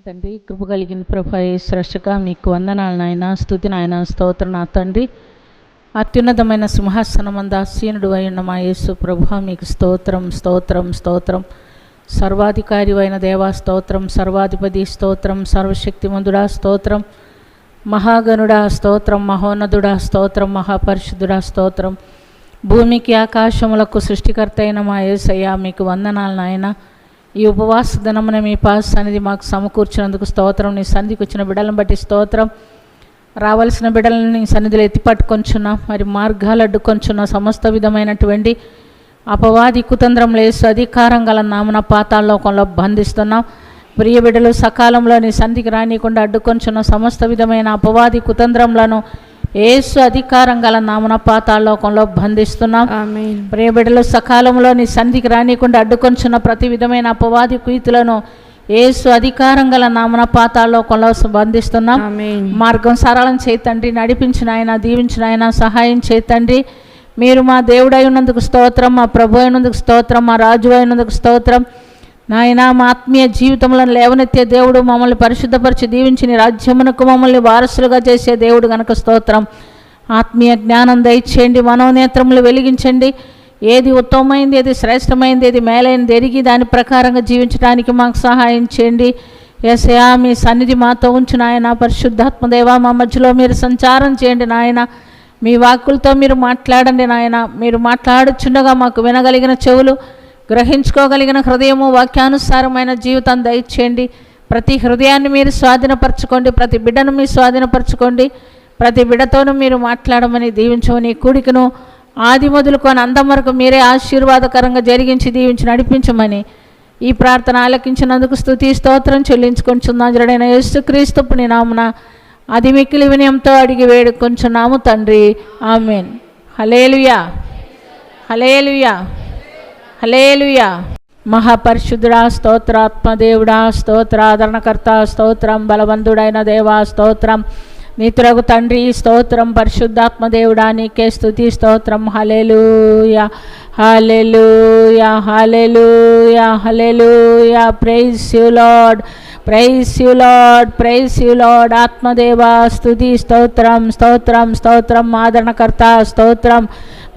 తండ్రి, కృప కలిగిన ప్రభా యేసు మీకు వందనాలు నాయన, స్తుతి నాయన, స్తోత్రం నా తండ్రి. అత్యున్నతమైన సింహాసనమందు ఆసీనుడు అయిన మా యేసు ప్రభువా మీకు స్తోత్రం స్తోత్రం స్తోత్రం. సర్వాధికారి అయిన దేవా స్తోత్రం, సర్వాధిపతి స్తోత్రం, సర్వశక్తిమంతుడా స్తోత్రం, మహాగణుడా స్తోత్రం, మహోన్నతుడా స్తోత్రం, మహాపరిశుద్ధుడా స్తోత్రం. భూమికి ఆకాశములకు సృష్టికర్త అయిన మా యేసయ్య మీకు వందనాలు నాయన. ఈ ఉపవాస దినమున మీ పాస్ సన్నిధి మాకు సమకూర్చినందుకు స్తోత్రం. నీ సన్నిధికి వచ్చిన బిడ్డలను బట్టి స్తోత్రం. రావాల్సిన బిడ్డలను నీ సన్నిధిలో ఎత్తిపట్టుకొంచున్నా, మరి మార్గాలు అడ్డుకొంచున్న సమస్త విధమైనటువంటి అపవాది కుతంత్రం లేసు అధికారం గల నామున పాతాళలోకంలో బంధిస్తున్నాం. ప్రియ బిడ్డలు సకాలంలో నీ సన్నిధికి రానియకుండా అడ్డుకొంచున్న సమస్త విధమైన అపవాది కుతంత్రములను యేసు అధికారం గల నామున పాతాళలోకంలో బంధిస్తున్నాం. ప్రియ బిడ్డలు సకాలంలో నీ సన్నిధికి రానియకుండా అడ్డుకొంచున్న ప్రతి విధమైన అపవాది కుయుతులను యేసు అధికారం గల నామున పాతాళలోకంలో బంధిస్తున్నాం. మార్గం సరళం చేతండి, నడిపించిన ఆయన, దీవించిన ఆయన, సహాయం చేతండి. మీరు మా దేవుడై ఉన్నందుకు స్తోత్రం, మా ప్రభు అయినందుకు స్తోత్రం, మా రాజు అయినందుకు స్తోత్రం నాయన. మా ఆత్మీయ జీవితంలో లేవనెత్తే దేవుడు, మమ్మల్ని పరిశుద్ధపరిచి దీవించి నీ రాజ్యమునకు మమ్మల్ని వారసులుగా చేసే దేవుడు గనక స్తోత్రం. ఆత్మీయ జ్ఞానం దయచేయండి, మనోనేత్రములు వెలిగించండి. ఏది ఉత్తమమైంది, ఏది శ్రేష్టమైంది, ఏది మేలైనది ఎరిగి దాని ప్రకారంగా జీవించడానికి మాకు సహాయం చేయండి. యేసయ్యా మీ సన్నిధి మాతో ఉంచు నాయన. పరిశుద్ధాత్మదేవా మా మధ్యలో మీరు సంచారం చేయండి నాయన. మీ వాక్కులతో మీరు మాట్లాడండి నాయన. మీరు మాట్లాడుచుండగా మాకు వినగలిగిన చెవులు, గ్రహించుకోగలిగిన హృదయము, వాక్యానుసారమైన జీవితం దయచేయండి. ప్రతి హృదయాన్ని మీరు స్వాధీనపరచుకోండి, ప్రతి బిడ్డను మీరు స్వాధీనపరచుకోండి. ప్రతి బిడ్డతోనూ మీరు మాట్లాడమని దీవించమని, కూడికను ఆది మొదలుకొని అందం వరకు మీరే ఆశీర్వాదకరంగా జరిగించి దీవించి నడిపించమని ఈ ప్రార్థన ఆలకించినందుకు స్తుతి స్తోత్రం చెల్లించుకొంచున్నాం. జరుడైన యేసుక్రీస్తు నీ నామున అది మిక్కిలి వినయంతో అడిగి వేడుకొంచున్నాము తండ్రి, ఆమేన్. హల్లెలూయా హల్లెలూయా హల్లెలూయా. మహాపరిశుద్ధుడా స్తోత్రాత్మదేవుడా స్తోత్రాదరణకర్త స్తోత్రం, బలవంతుడైన దేవా స్తోత్రం, నీతురగు తండ్రి స్తోత్రం, పరిశుద్ధాత్మదేవుడా నీకే స్తుతి స్తోత్రం. Hallelujah hallelujah hallelujah hallelujah. Praise you lord, praise you lord, praise you lord. ఆత్మదేవా స్తుతి స్తోత్రం స్తోత్రం స్తోత్రం, ఆదరణకర్త స్తోత్రం,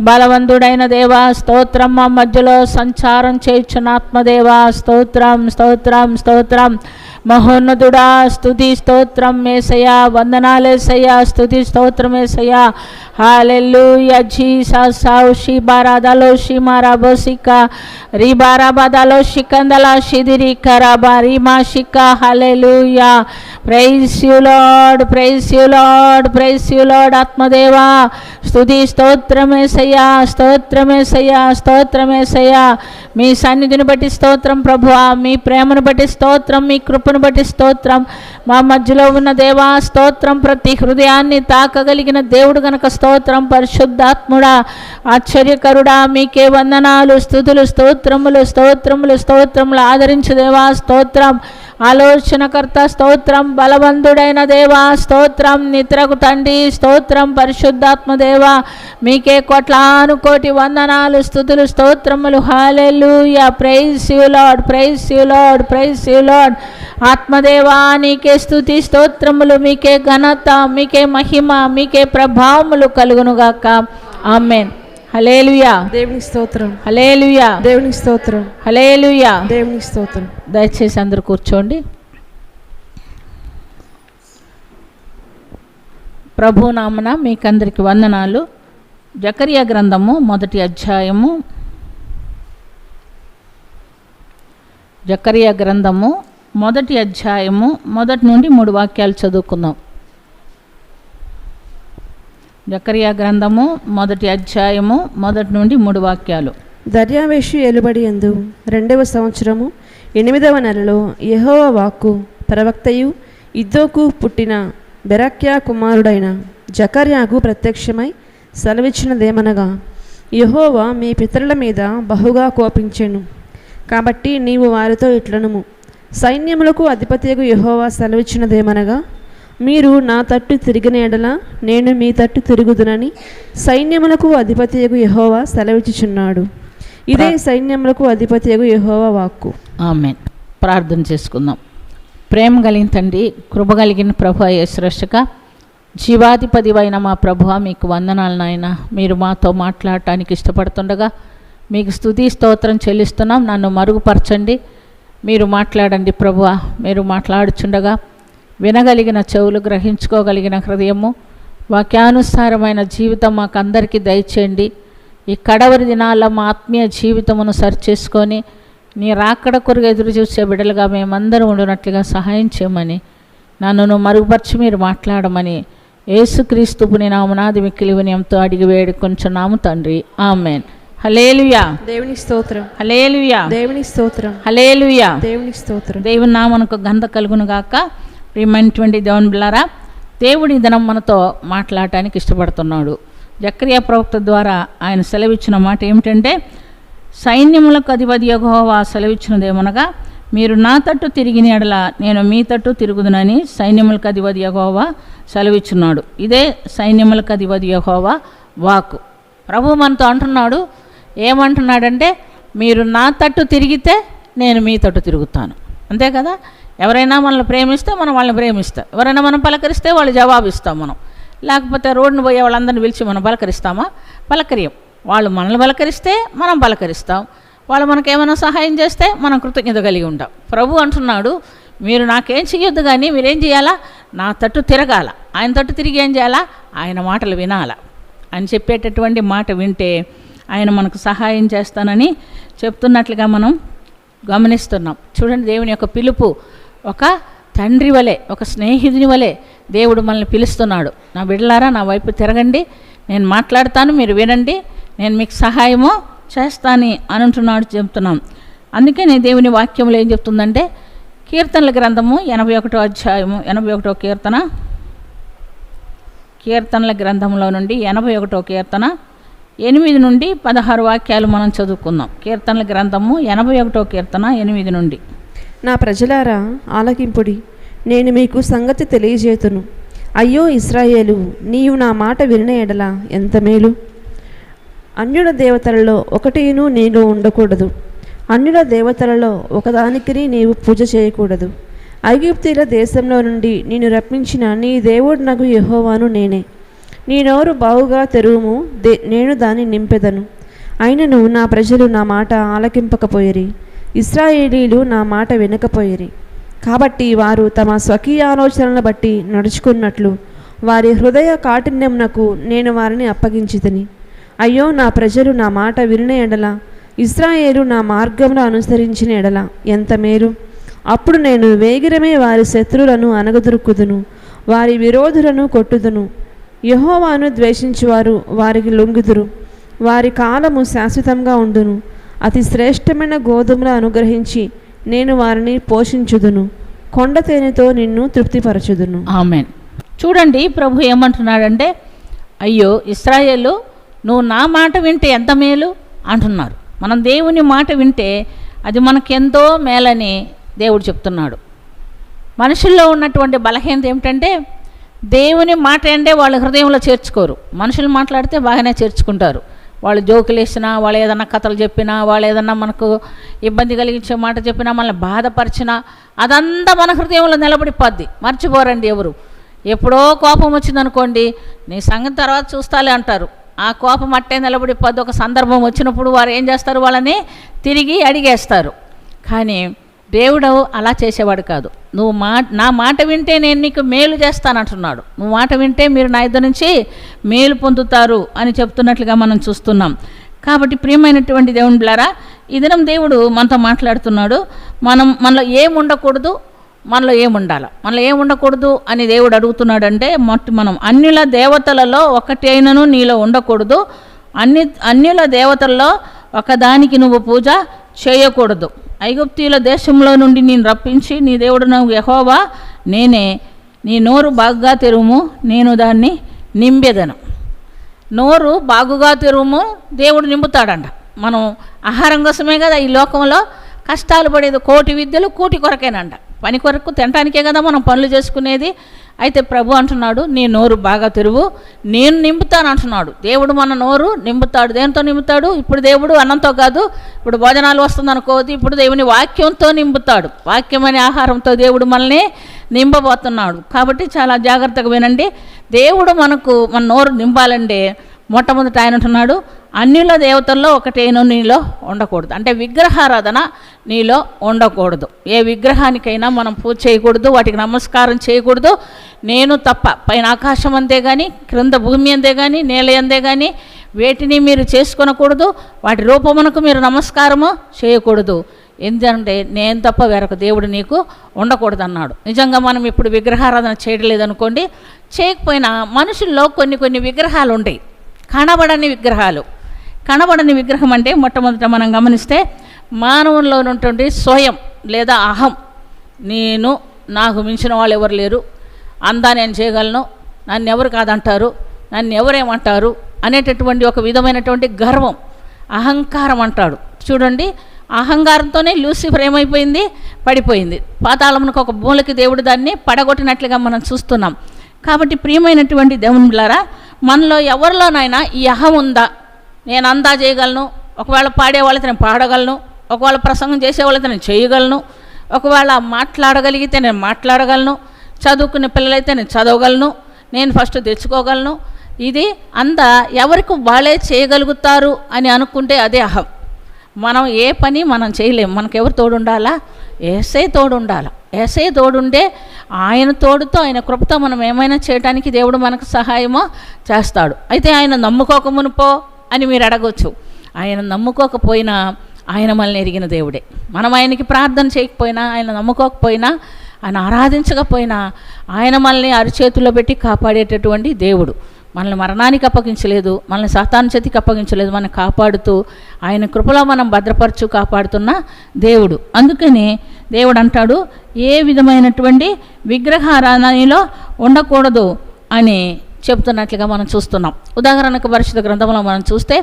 బలవంతుడైన దేవా స్తోత్రం, మా మధ్యలో సంచారం చేయుచున్న ఆత్మదేవా స్తోత్రం స్తోత్రం స్తోత్రం. మహోన్నతుడా స్తుతి స్తోత్రం యేసయ్యా, వందనాలేసయ్యా, స్తుతి స్తోత్రం యేసయ్యా. హల్లెలూయా జీసస్. షి బారాదాలో షి మారాబోసికా రి బారాబాదాలో షికందలా షిదిరి కరాబా రిమా షికా. Hallelujah. Praise you lord, praise you lord, praise you lord. ఆత్మదేవా స్తుతి స్తోత్రం యేసయ్యా, స్తోత్రం యేసయ్యా, స్తోత్రం యేసయ్యా. మీ సన్నిధిని బట్టి స్తోత్రం ప్రభువా, మీ ప్రేమను బట్టి స్తోత్రం, మీ కృపను బట్టి స్తోత్రం. మా మధ్యలో ఉన్న దేవా స్తోత్రం. ప్రతి హృదయాన్ని తాకగలిగిన దేవుడు గనక స్తోత్రం. పరిశుద్ధాత్ముడా ఆశ్చర్యకరుడా మీకే వందనాలు, స్తుతులు, స్తోత్రములు స్తోత్రములు స్తోత్రములు. ఆదరించు దేవా స్తోత్రం, ఆలోచనకర్త స్తోత్రం, బలవంతుడైన దేవా స్తోత్రం, నిద్రకు తండ్రి స్తోత్రం. పరిశుద్ధాత్మదేవా మీకే కోట్లాను కోటి వందనాలు, స్తుతులు, స్తోత్రములు. Hallelujah. Praise you lord, praise you lord, praise you lord. ఆత్మదేవా నీకే స్తుతి స్తోత్రములు, మీకే ఘనత, మీకే మహిమ, మీకే ప్రభావములు కలుగునుగాక. ఆమేన్. హల్లెలూయా. దేవునికి స్తోత్రం. హల్లెలూయా. దేవునికి స్తోత్రం. హల్లెలూయా. దేవునికి స్తోత్రం. దయచేసి అందరూ కూర్చోండి. ప్రభు నామన మీకందరికి వందనాలు. జకరియా గ్రంథము మొదటి అధ్యాయము, జకరియా గ్రంథము మొదటి అధ్యాయము మొదటి నుండి 3 వాక్యాలు చదువుకుందాం. జకరియా గ్రంథము మొదటి అధ్యాయము మొదటి నుండి 3 వాక్యాలు. దర్యావేషు ఏలుబడి యందు 2వ సంవత్సరము 8వ నెలలో యెహోవా వాక్కు ప్రవక్తయు ఇద్దోకు పుట్టిన బెరక్యా కుమారుడైన జకర్యాకు ప్రత్యక్షమై సెలవిచ్చినదేమనగా, యెహోవా మీ పితరుల మీద బహుగా కోపించెను, కాబట్టి నీవు వారితో ఇట్లనుము, సైన్యములకు అధిపతియగు యెహోవా సెలవిచ్చినదేమనగా, మీరు నా తట్టు తిరిగిన ఎడల నేను మీ తట్టు తిరుగుదునని సైన్యములకు అధిపతియగు యెహోవా సెలవిచ్చుచున్నాడు. ఇదే సైన్యములకు అధిపతియగు యెహోవా వాక్కు. ఆమేన్. ప్రార్థన చేసుకుందాం. ప్రేమ కలిగిన తండ్రి, కృప కలిగిన ప్రభు యేసురక్షక, జీవాధిపతివైన మా ప్రభువా, మీకు వందనాలు నాయన. మీరు మాతో మాట్లాడటానికి ఇష్టపడుతుండగా మీకు స్తుతి స్తోత్రం చెల్లిస్తున్నాం. నన్ను మరుగుపరచండి, మీరు మాట్లాడండి ప్రభువా. మీరు మాట్లాడుచుండగా వినగలిగిన చెవులు, గ్రహించుకోగలిగిన హృదయము, వాక్యానుసారమైన జీవితం మాకు అందరికీ దయచేయండి. ఈ కడవరి దినాల్లో మా ఆత్మీయ జీవితమును సరిచేసుకొని నీ రాకడ కొరకు ఎదురు చూసే బిడ్డలుగా మేమందరం ఉండునట్లుగా సహాయం చేయమని, నన్ను మరుగుపరిచి మీరు మాట్లాడమని యేసుక్రీస్తు నామమునాది మిక్కిలి వినయంతో అడిగి వేడుకొంచున్నాము తండ్రి. ఆమేన్. హల్లెలూయా. దేవుని స్తోత్రం. హల్లెలూయా. దేవుని స్తోత్రం. హల్లెలూయా. దేవుని స్తోత్రం. దేవుని నామమునకు ఘనత కలుగును గాక. ప్రియమైనటువంటి దేవుని బిడ్డలారా, దేవుడి దినం మనతో మాట్లాడటానికి ఇష్టపడుతున్నాడు. జకర్యా ప్రవక్త ద్వారా ఆయన సెలవిచ్చిన మాట ఏమిటంటే, సైన్యములకు అధిపతి యెహోవా సెలవిచ్చినదేమనగా, మీరు నా తట్టు తిరిగిన ఎడల నేను మీ తట్టు తిరుగుదునని సైన్యములకు అధిపతి యెహోవా సెలవిచ్చున్నాడు. ఇదే సైన్యములకు అధిపతి యెహోవా వాక్కు. ప్రభు మనతో అంటున్నాడు. ఏమంటున్నాడంటే, మీరు నా తట్టు తిరిగితే నేను మీ తట్టు తిరుగుతాను. అంతే కదా. ఎవరైనా మనల్ని ప్రేమిస్తే మనం వాళ్ళని ప్రేమిస్తాం. ఎవరైనా మనం పలకరిస్తే వాళ్ళు జవాబిస్తాం. మనం లేకపోతే రోడ్డును పోయే వాళ్ళందరిని పిలిచి మనం పలకరిస్తామా? పలకరియం. వాళ్ళు మనల్ని పలకరిస్తే మనం పలకరిస్తాం. వాళ్ళు మనకు ఏమైనా సహాయం చేస్తే మనం కృతజ్ఞత కలిగి ఉంటాం. ప్రభు అంటున్నాడు, మీరు నాకేం చేయొద్దు, కానీ మీరేం చేయాలా? నా తట్టు తిరగాల. ఆయన తట్టు తిరిగి ఏం చేయాలా? ఆయన మాటలు వినాలా. అని చెప్పేటటువంటి మాట వింటే ఆయన మనకు సహాయం చేస్తానని చెప్తున్నట్లుగా మనం గమనిస్తున్నాం. చూడండి, దేవుని యొక్క పిలుపు ఒక తండ్రి వలె, ఒక స్నేహితుని వలె దేవుడు మనల్ని పిలుస్తున్నాడు. నా బిడ్డలారా, నా వైపు తిరగండి, నేను మాట్లాడతాను, మీరు వినండి, నేను మీకు సహాయము చేస్తాను అని అంటున్నాడు, చెప్తున్నాం. అందుకే నేను దేవుని వాక్యంలో ఏం చెప్తుందంటే, కీర్తనల గ్రంథము 81వ అధ్యాయము 81వ కీర్తన, కీర్తనల గ్రంథంలో నుండి 81వ కీర్తన 8 నుండి 16 వాక్యాలు మనం చదువుకుందాం. కీర్తనల గ్రంథము 81వ కీర్తన 8 నుండి. నా ప్రజలారా ఆలకింపుడి, నేను మీకు సంగతి తెలియజేతును. అయ్యో ఇశ్రాయేలు, నీవు నా మాట వినిన ఎడల ఎంత మేలు. అన్యుల దేవతలలో ఒకటిను నీలో ఉండకూడదు. అన్యుల దేవతలలో ఒకదానికి నీవు పూజ చేయకూడదు. ఐగుప్తీల దేశంలో నుండి నేను రప్పించిన నీ దేవుడునగు యెహోవాను నేనే. నీ నోరు బావుగా తెరువుము, నేను దాన్ని నింపెదను. అయినను నా ప్రజలు నా మాట ఆలకింపకపోయిరి, ఇశ్రాయేలీలు నా మాట వినకపోయిరి. కాబట్టి వారు తమ స్వకీయ ఆలోచనలను బట్టి నడుచుకున్నట్లు వారి హృదయ కాఠిన్యమునకు నేను వారిని అప్పగించితిని. అయ్యో నా ప్రజలు నా మాట వినిన ఎడల, ఇశ్రాయేలు నా మార్గంలో అనుసరించిన ఎడల ఎంత మేలు. అప్పుడు నేను వేగిరమే వారి శత్రువులను అనగదొరుకుదును, వారి విరోధులను కొట్టుదును. యెహోవాను ద్వేషించువారు వారికి లొంగుదురు, వారి కాలము శాశ్వతంగా ఉండును. అతి శ్రేష్టమైన గోధుమలు అనుగ్రహించి నేను వారిని పోషించుదును, కొండ తేనెతో నిన్ను తృప్తిపరచుదును. ఆమేన్. చూడండి, ప్రభు ఏమంటున్నాడంటే, అయ్యో ఇశ్రాయేలు, నువ్వు నా మాట వింటే ఎంత మేలు అంటున్నారు. మనం దేవుని మాట వింటే అది మనకెంతో మేలని దేవుడు చెప్తున్నాడు. మనుషుల్లో ఉన్నటువంటి బలహీనత ఏమిటంటే, దేవుని మాట అంటే వాళ్ళ హృదయంలో చేర్చుకోరు. మనుషులు మాట్లాడితే బాగానే చేర్చుకుంటారు. వాళ్ళు జోకులు వేసినా, వాళ్ళు ఏదన్నా కథలు చెప్పినా, వాళ్ళు ఏదన్నా మనకు ఇబ్బంది కలిగించే మాట చెప్పినా, మనల్ని బాధపరిచినా అదంతా మన హృదయంలో నిలబడిపోద్ది. మర్చిపోరండి ఎవరు. ఎప్పుడో కోపం వచ్చిందనుకోండి, నీ సంగతి తర్వాత చూస్తాలే అంటారు. ఆ కోపం అట్టే నిలబడిపోద్ది. ఒక సందర్భం వచ్చినప్పుడు వారు ఏం చేస్తారు? వాళ్ళని తిరిగి అడిగేస్తారు. కానీ దేవుడు అలా చేసేవాడు కాదు. నువ్వు నా మాట వింటే నేను నీకు మేలు చేస్తానంటున్నాడు. నువ్వు మాట వింటే మీరు నా ఇద్దరి నుంచి మేలు పొందుతారు అని చెప్తున్నట్లుగా మనం చూస్తున్నాం. కాబట్టి ప్రియమైనటువంటి దేవుని బిడ్డలారా, ఈ దినం దేవుడు మనతో మాట్లాడుతున్నాడు. మనలో ఏముండకూడదు, మనలో ఏముండాలి, మనలో ఏముండకూడదు అని దేవుడు అడుగుతున్నాడు. అంటే మనం అన్యుల దేవతలలో ఒకటి అయినను నీలో ఉండకూడదు. అన్యుల దేవతల్లో ఒకదానికి నువ్వు పూజ చేయకూడదు. ఐగుప్తీయుల దేశంలో నుండి నేను రప్పించి నీ దేవుడు యెహోవా నేనే. నీ నోరు బాగుగా తెరువుము, నేను దాన్ని నింబెదను. నోరు బాగుగా తెరువుము, దేవుడు నింపుతాడంట. మనం ఆహారం కోసమే కదా ఈ లోకంలో కష్టాలు పడేది. కోటి విద్యలు కూటి కొరకేనంట. పని కొరకు తినటానికే కదా మనం పనులు చేసుకునేది. అయితే ప్రభు అంటున్నాడు, నీ నోరు బాగా తెరువు, నేను నింపుతాను అంటున్నాడు. దేవుడు మన నోరు నింపుతాడు. దేనితో నింపుతాడు? ఇప్పుడు దేవుడు అన్నంతో కాదు, ఇప్పుడు భోజనాలు వస్తుంది అనుకోవద్దు, ఇప్పుడు దేవుని వాక్యంతో నింపుతాడు. వాక్యం అనే ఆహారంతో దేవుడు మనల్ని నింపబోతున్నాడు. కాబట్టి చాలా జాగ్రత్తగా వినండి. దేవుడు మన నోరు నింపాలంటే మొట్టమొదటి ఆయన అంటున్నాడు, అన్యుల దేవతల్లో ఒకటేను నీలో ఉండకూడదు. అంటే విగ్రహారాధన నీలో ఉండకూడదు. ఏ విగ్రహానికైనా మనం పూజ చేయకూడదు, వాటికి నమస్కారం చేయకూడదు. నేను తప్ప పైన ఆకాశం అంతే కానీ, క్రింద భూమి అంతే కానీ, నేల అంతే కానీ వేటిని మీరు చేసుకొనకూడదు. వాటి రూపమునకు మీరు నమస్కారము చేయకూడదు. ఎందుకంటే నేను తప్ప వేరొక దేవుడు నీకు ఉండకూడదు అన్నాడు. నిజంగా మనం ఇప్పుడు విగ్రహారాధన చేయడం లేదనుకోండి, చేయకపోయినా మనుషుల్లో కొన్ని విగ్రహాలు ఉంటాయి, కనబడని విగ్రహాలు. కనబడని విగ్రహం అంటే మొట్టమొదట మనం గమనిస్తే మానవుల్లో ఉన్నటువంటి స్వయం లేదా అహం, నాకు మించిన వాళ్ళు ఎవరు లేరు, అందా నేను చేయగలను, నన్ను ఎవరు కాదంటారు, నన్ను ఎవరేమంటారు అనేటటువంటి ఒక విధమైనటువంటి గర్వం, అహంకారం అంటాడు. చూడండి, అహంకారంతోనే లూసిఫర్ ఏమైపోయింది? పడిపోయింది. పాతాళమునకు ఒక మూలకి దేవుడు దాన్ని పడగొట్టినట్లుగా మనం చూస్తున్నాం. కాబట్టి ప్రియమైనటువంటి దేవునిలారా, మనలో ఎవరిలోనైనా ఈ అహం ఉందా? నేను అందా చేయగలను, ఒకవేళ పాడేవాళ్ళతో నేను పాడగలను, ఒకవేళ ప్రసంగం చేసేవాళ్ళతో నేను చేయగలను, ఒకవేళ మాట్లాడగలిగితే నేను మాట్లాడగలను, చదువుకునే పిల్లలైతే నేను చదవగలను, నేను ఫస్ట్ తెచ్చుకోగలను. ఇది అంతా ఎవరికి వాళ్ళే చేయగలుగుతారు అని అనుకుంటే అదే అహం. మనం ఏ పని మనం చేయలేము. మనకు ఎవరు తోడు ఉండాలా? యేసే తోడు ఉండాలి. యేసే తోడుండే ఆయన తోడుతో, ఆయన కృపతో మనం ఏమైనా చేయడానికి దేవుడు మనకు సహాయమో చేస్తాడు. అయితే ఆయన నమ్ముకోకమునుపో అని మీరు అడగవచ్చు. ఆయన నమ్ముకోకపోయినా ఆయన మనల్ని ఎరిగిన దేవుడే. మనం ఆయనకి ప్రార్థన చేయకపోయినా, ఆయన నమ్ముకోకపోయినా, ఆయన ఆరాధించకపోయినా ఆయన మనల్ని అరిచేతుల్లో పెట్టి కాపాడేటటువంటి దేవుడు. మనల్ని మరణానికి అప్పగించలేదు, మనల్ని సాతాను చేతికి అప్పగించలేదు, మనం కాపాడుతూ ఆయన కృపలో మనం భద్రపరచు కాపాడుతున్న దేవుడు. అందుకని దేవుడు అంటాడు, ఏ విధమైనటువంటి విగ్రహారాధనలో ఉండకూడదు అని చెప్తున్నట్లుగా మనం చూస్తున్నాం. ఉదాహరణకు పరిశుద్ధ గ్రంథంలో మనం చూస్తే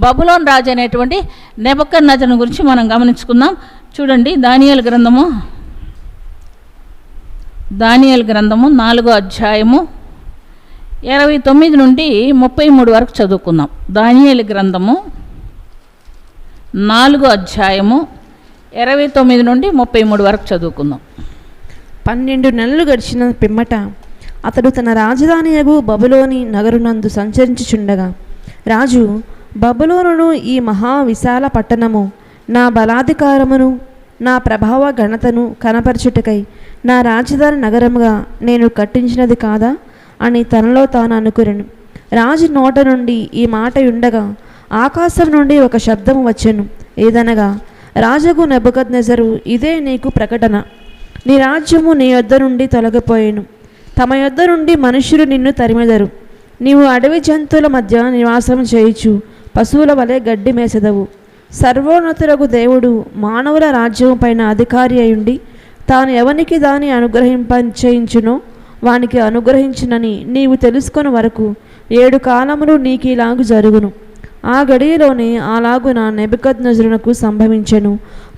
బబులోన్ రాజు అనేటువంటి నెబుకద్నెజరు గురించి మనం గమనించుకుందాం. చూడండి, దానియేలు గ్రంథము 4వ అధ్యాయము 29 నుండి 33 వరకు చదువుకుందాం. దానియేలు గ్రంథము 4వ అధ్యాయము 29 నుండి 33 వరకు చదువుకుందాం. 12 నెలలు గడిచిన పిమ్మట అతడు తన రాజధానియగు బబులోని నగరునందు సంచరించుచుండగా, రాజు, బబులోనును, ఈ మహా విశాల పట్టణము నా బలాధికారమును నా ప్రభావ ఘనతను కనపరచుటకై నా రాజధాని నగరముగా నేను కట్టించినది కాదా అని తనలో తాను అనుకురెను. రాజు నోట నుండి ఈ మాట ఉండగా ఆకాశం నుండి ఒక శబ్దము వచ్చెను. ఏదనగా, రాజుకు నెబుకద్నెజరు, ఇదే నీకు ప్రకటన. నీ రాజ్యము నీ యొద్ద నుండి తొలగిపోయేను. తమ యొద్ద నుండి మనుష్యులు నిన్ను తరిమెదరు. నీవు అడవి జంతువుల మధ్య నివాసం చేయుచు పశువుల వలె గడ్డి మేసెదవు. సర్వోన్నతులకు దేవుడు మానవుల రాజ్యము పైన అధికారి అయుండి తాను ఎవనికి దాన్ని అనుగ్రహింపచేయించునో వానికి అనుగ్రహించునని నీవు తెలుసుకొని వరకు 7 కాలములు నీకు ఇలాగు జరుగును. ఆ గడియలోనే అలాగున నెబుకద్నెజరునకు సంభవించెను.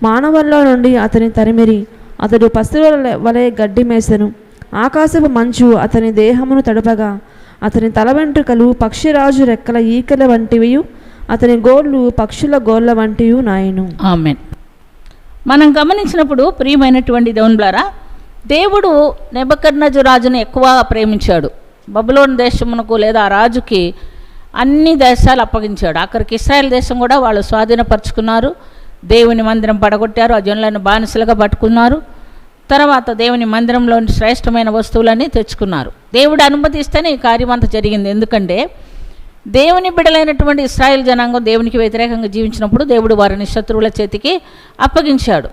మానవుల్లో నుండి అతని తరిమిరి, అతడు పశువుల వలె గడ్డి మేసెను. ఆకాశపు మంచు అతని దేహమును తడపగా అతని తల వెంట్రుకలు పక్షిరాజు రెక్కల ఈకల వంటివియు, అతని గోళ్ళు పక్షుల గోళ్ళ వంటివి నాయను. ఆమేన్. మనం గమనించినప్పుడు ప్రియమైనటువంటి దేవునిలారా, దేవుడు నెబుకద్నెజరు రాజును ఎక్కువ ప్రేమించాడు. బబులోన్ దేశమునకు లేదా ఆ రాజుకి అన్ని దేశాలు అప్పగించాడు. ఆఖరికి ఇశ్రాయేల్ దేశం కూడా వాళ్ళు స్వాధీనపరుచుకున్నారు. దేవుని మందిరం పడగొట్టారు, ఆ జనులను బానిసలుగా పట్టుకున్నారు. తర్వాత దేవుని మందిరంలోని శ్రేష్టమైన వస్తువులన్నీ తెచ్చుకున్నారు. దేవుడు అనుమతిస్తేనే ఈ కార్యం అంతా జరిగింది. ఎందుకంటే దేవుని బిడ్డలైనటువంటి ఇశ్రాయేల్ జనాంగం దేవునికి వ్యతిరేకంగా జీవించినప్పుడు దేవుడు వారిని శత్రువుల చేతికి అప్పగించాడు.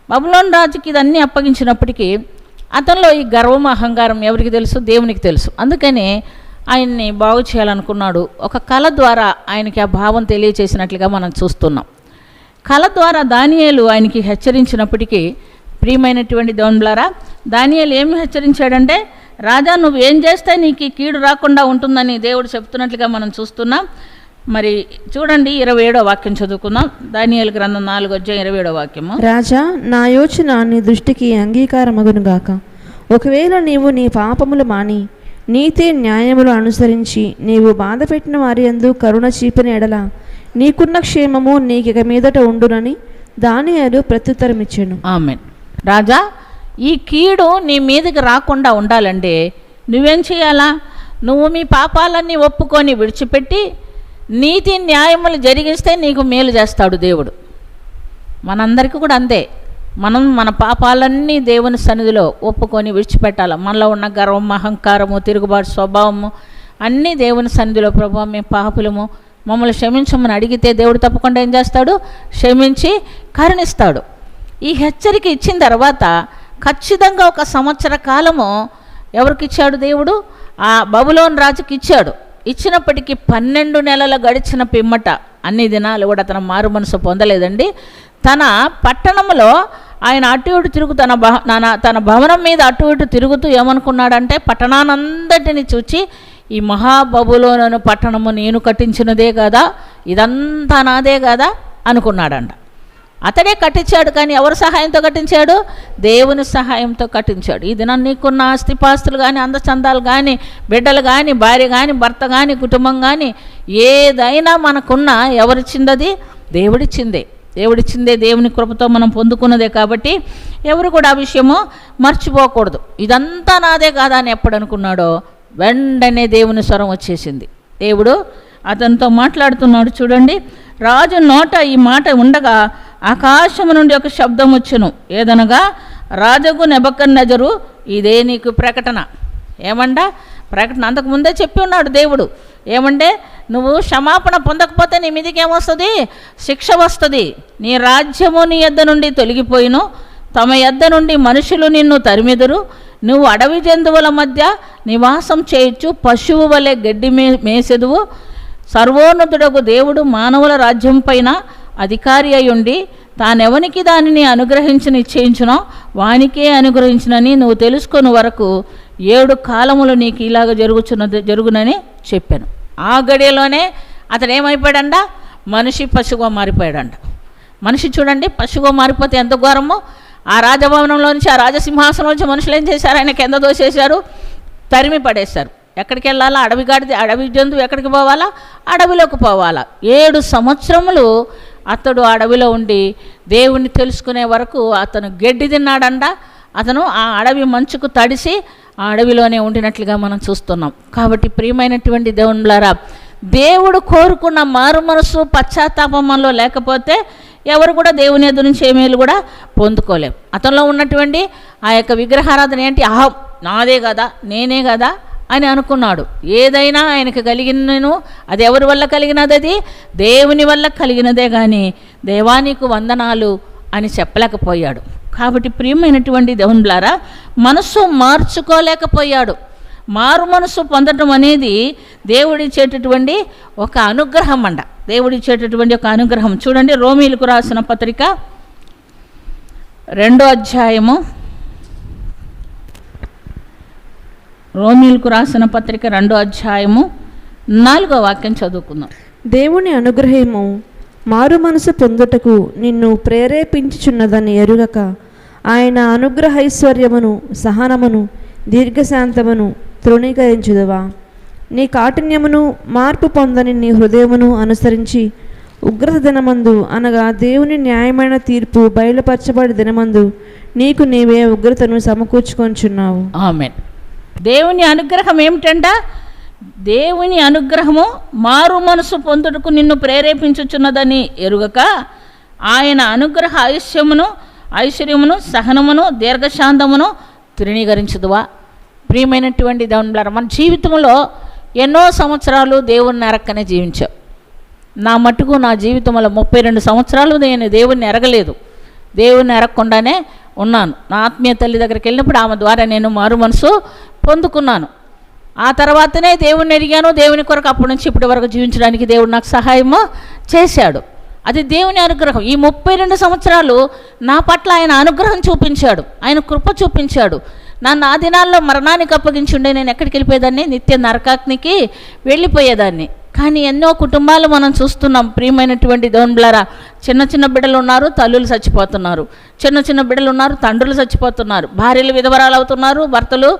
బబులోన్ రాజుకి ఇదన్నీ అప్పగించినప్పటికీ అతనిలో ఈ గర్వం, అహంకారం ఎవరికి తెలుసు? దేవునికి తెలుసు. అందుకని ఆయన్ని బాగు చేయాలనుకున్నాడు. ఒక కళ ద్వారా ఆయనకి ఆ భావం తెలియచేసినట్లుగా మనం చూస్తున్నాం. కళ ద్వారా దానియేలు ఆయనకి హెచ్చరించినప్పటికీ, ప్రియమైనటువంటి దేవునిలారా, దానియేలు ఏమి హెచ్చరించాడంటే, రాజా నువ్వు ఏం చేస్తే నీకు ఈ కీడు రాకుండా ఉంటుందని దేవుడు చెప్తున్నట్లుగా మనం చూస్తున్నాం. మరి చూడండి, 27వ వాక్యం చదువుకుందాం. దానియేలు గ్రంథం 4వ అధ్యాయం 27వ వాక్యము. రాజా, నా యోచన నీ దృష్టికి అంగీకారమగునుగాక. ఒకవేళ నీవు నీ పాపములు మాని నీతి న్యాయములు అనుసరించి నీవు బాధపెట్టిన వారి యందు కరుణ చూపిన ఎడల నీకున్న క్షేమము నీకిక మీదట ఉండునని దానియేలు ప్రత్యుత్తరమిచ్చాను. ఆమేన్. రాజా, ఈ కీడు నీ మీదకి రాకుండా ఉండాలంటే నువ్వేం చేయాలా? నువ్వు మీ పాపాలన్నీ ఒప్పుకొని విడిచిపెట్టి నీతి న్యాయములు జరిగిస్తే నీకు మేలు చేస్తాడు దేవుడు. మనందరికీ కూడా అంతే. మనం మన పాపాలన్నీ దేవుని సన్నిధిలో ఒప్పుకొని విడిచిపెట్టాలి. మనలో ఉన్న గర్వం, అహంకారము, తిరుగుబాటు స్వభావము అన్నీ దేవుని సన్నిధిలో, ప్రభువా మేము పాపులము, మమ్మల్ని క్షమించమని అడిగితే దేవుడు తప్పకుండా ఏం చేస్తాడు? క్షమించి కరుణిస్తాడు. ఈ హెచ్చరిక ఇచ్చిన తర్వాత ఖచ్చితంగా 1 సంవత్సర కాలము ఎవరికి ఇచ్చాడు? దేవుడు ఆ బబులోను రాజుకి ఇచ్చాడు. ఇచ్చినప్పటికీ 12 నెలలు గడిచిన పిమ్మట అన్ని దినాలు కూడా తన మారు మనసు పొందలేదండి. తన పట్టణంలో ఆయన అటు ఇటు తిరుగు తన భవనం మీద అటు ఇటు తిరుగుతూ ఏమనుకున్నాడంటే, పట్టణానంతటిని చూచి ఈ మహాబబులోను పట్టణము నేను కట్టించినదే కదా, ఇదంతా నాదే కదా అనుకున్నాడంట. అతడే కట్టించాడు, కానీ ఎవరి సహాయంతో కట్టించాడు? దేవుని సహాయంతో కట్టించాడు. ఈ దినం నీకున్న ఆస్తిపాస్తులు కానీ, అందచందాలు కానీ, బిడ్డలు కానీ, భార్య కానీ, భర్త కానీ, కుటుంబం కానీ ఏదైనా మనకున్న ఎవరిచ్చిందది? దేవుడిచ్చిందే. దేవుడిచ్చిందే, దేవుని కృపతో మనం పొందుకున్నదే. కాబట్టి ఎవరు కూడా ఆ విషయము మర్చిపోకూడదు. ఇదంతా నాదే కాదా అని ఎప్పుడు అనుకున్నాడో వెంటనే దేవుని స్వరం వచ్చేసింది. దేవుడు అతనితో మాట్లాడుతున్నాడు. చూడండి, రాజు నోట ఈ మాట ఉండగా ఆకాశము నుండి ఒక శబ్దం వచ్చును. ఏదనగా, రాజుకు నెబుకద్నెజరు, ఇదే నీకు ప్రకటన. ఏమంటా ప్రకటన? అంతకుముందే చెప్పి ఉన్నాడు దేవుడు. ఏమంటే, నువ్వు క్షమాపణ పొందకపోతే నీ మీదకి ఏమొస్తుంది? శిక్ష వస్తుంది. నీ రాజ్యము నీ యొద్ద నుండి తొలగిపోయిను, తమ యొద్ద నుండి మనుషులు నిన్ను తరిమెదరు, నువ్వు అడవి జంతువుల మధ్య నివాసం చేయొచ్చు, పశువు వలె గడ్డి మేసెదువు. సర్వోన్నతుడకు దేవుడు మానవుల రాజ్యం పైన అధికారి అయ్యుండి తానెవనికి దానిని అనుగ్రహించి నిశ్చయించునో వానికే అనుగ్రహించునని నువ్వు తెలుసుకొని వరకు 7 కాలములు నీకు ఇలాగ జరుగునని చెప్పాను. ఆ గడియలోనే అతడు ఏమైపోయాడంట? మనిషి పశువుగా మారిపోయాడంట. మనిషి చూడండి, పశువుగా మారిపోతే ఎంత ఘోరమో. ఆ రాజభవనంలో నుంచి, ఆ రాజసింహాసనం నుంచి మనుషులు ఏం చేశారు? ఆయన కింద దోసేశారు, తరిమి పడేశారు. ఎక్కడికి వెళ్ళాలా? అడవి జంతువు ఎక్కడికి పోవాలా? అడవిలోకి పోవాలా. 7 సంవత్సరములు అతడు అడవిలో ఉండి దేవుణ్ణి తెలుసుకునే వరకు అతను గడ్డి తిన్నాడంట. అతను ఆ అడవి మంచుకు తడిసి ఆ అడవిలోనే ఉండినట్లుగా మనం చూస్తున్నాం. కాబట్టి ప్రియమైనటువంటి దేవునులారా, దేవుడు కోరుకున్న మారు మనసు, పశ్చాత్తాపం మనలో లేకపోతే ఎవరు కూడా దేవుని ఎదురు నుంచి ఏమేలు కూడా పొందుకోలేం. అతనిలో ఉన్నటువంటి ఆ యొక్క విగ్రహారాధన ఏంటి? అహం, నాదే కదా, నేనే కదా అని అనుకున్నాడు. ఏదైనా ఆయనకు కలిగినను అది ఎవరి వల్ల కలిగినది? అది దేవుని వల్ల కలిగినదే, కానీ దేవానికి వందనాలు అని చెప్పలేకపోయాడు. కాబట్టి ప్రియమైనటువంటి దేవునులారా, మనస్సు మార్చుకోలేకపోయాడు. మారు మనసు పొందడం అనేది దేవుడిచ్చేటటువంటి ఒక అనుగ్రహం అంట. దేవుడిచ్చేటటువంటి ఒక అనుగ్రహం. చూడండి, రోమీలకు రాసిన పత్రిక 2వ అధ్యాయము, రోమీలకు రాసిన పత్రిక 2వ అధ్యాయము 4వ వాక్యం చదువుకుందాం. దేవుని అనుగ్రహము మారు మనసు పొందుటకు నిన్ను ప్రేరేపించుచున్నదని ఎరుగక ఆయన అనుగ్రహైశ్వర్యమును, సహనమును, దీర్ఘశాంతమును తృణీకరించుదువా? నీ కాఠిన్యమును, మార్పు పొందని నీ హృదయమును అనుసరించి ఉగ్రత దినమందు, అనగా దేవుని న్యాయమైన తీర్పు బయలుపరచబడి దినమందు నీకు నీవే ఉగ్రతను సమకూర్చుకొంచున్నావు. ఆమేన్. దేవుని అనుగ్రహం ఏమిటంట? దేవుని అనుగ్రహము మారు మనసు పొందుటకు నిన్ను ప్రేరేపించుచున్నదని ఎరుగక ఆయన అనుగ్రహ ఐశ్వర్యమును, సహనమును, దీర్ఘశాంతమును తృణీకరించుదువా? ప్రియమైనటువంటి దేవునులారా, మన జీవితంలో ఎన్నో సంవత్సరాలు దేవుణ్ణి ఎరక్కనే జీవించావు. నా మటుకు నా జీవితంలో 32 సంవత్సరాలు నేను దేవుణ్ణి ఎరగలేదు. దేవుణ్ణి ఎరగకుండానే ఉన్నాను. నా ఆత్మీయ తల్లి దగ్గరికి వెళ్ళినప్పుడు ఆమె ద్వారా నేను మారు మనసు పొందుకున్నాను. ఆ తర్వాతనే దేవుణ్ణి ఎరిగాను. దేవుని కొరకు అప్పటి నుంచి ఇప్పటి వరకు జీవించడానికి దేవుడు నాకు సహాయము చేశాడు. అది దేవుని అనుగ్రహం. ఈ 32 సంవత్సరాలు నా పట్ల ఆయన అనుగ్రహం చూపించాడు, ఆయన కృప చూపించాడు. నన్ను ఆ దినాల్లో మరణానికి అప్పగించుండే నేను ఎక్కడికి వెళ్ళిపోయేదాన్ని? నిత్య నరకాగ్నికి వెళ్ళిపోయేదాన్ని. కానీ ఎన్నో కుటుంబాలు మనం చూస్తున్నాం. ప్రియమైనటువంటి దేవునిలారా, చిన్న చిన్న బిడ్డలు ఉన్నారు, తల్లులు చచ్చిపోతున్నారు. చిన్న చిన్న బిడ్డలు ఉన్నారు, తండ్రులు చచ్చిపోతున్నారు. భార్యలు విధవరాలు అవుతున్నారు, భర్తలు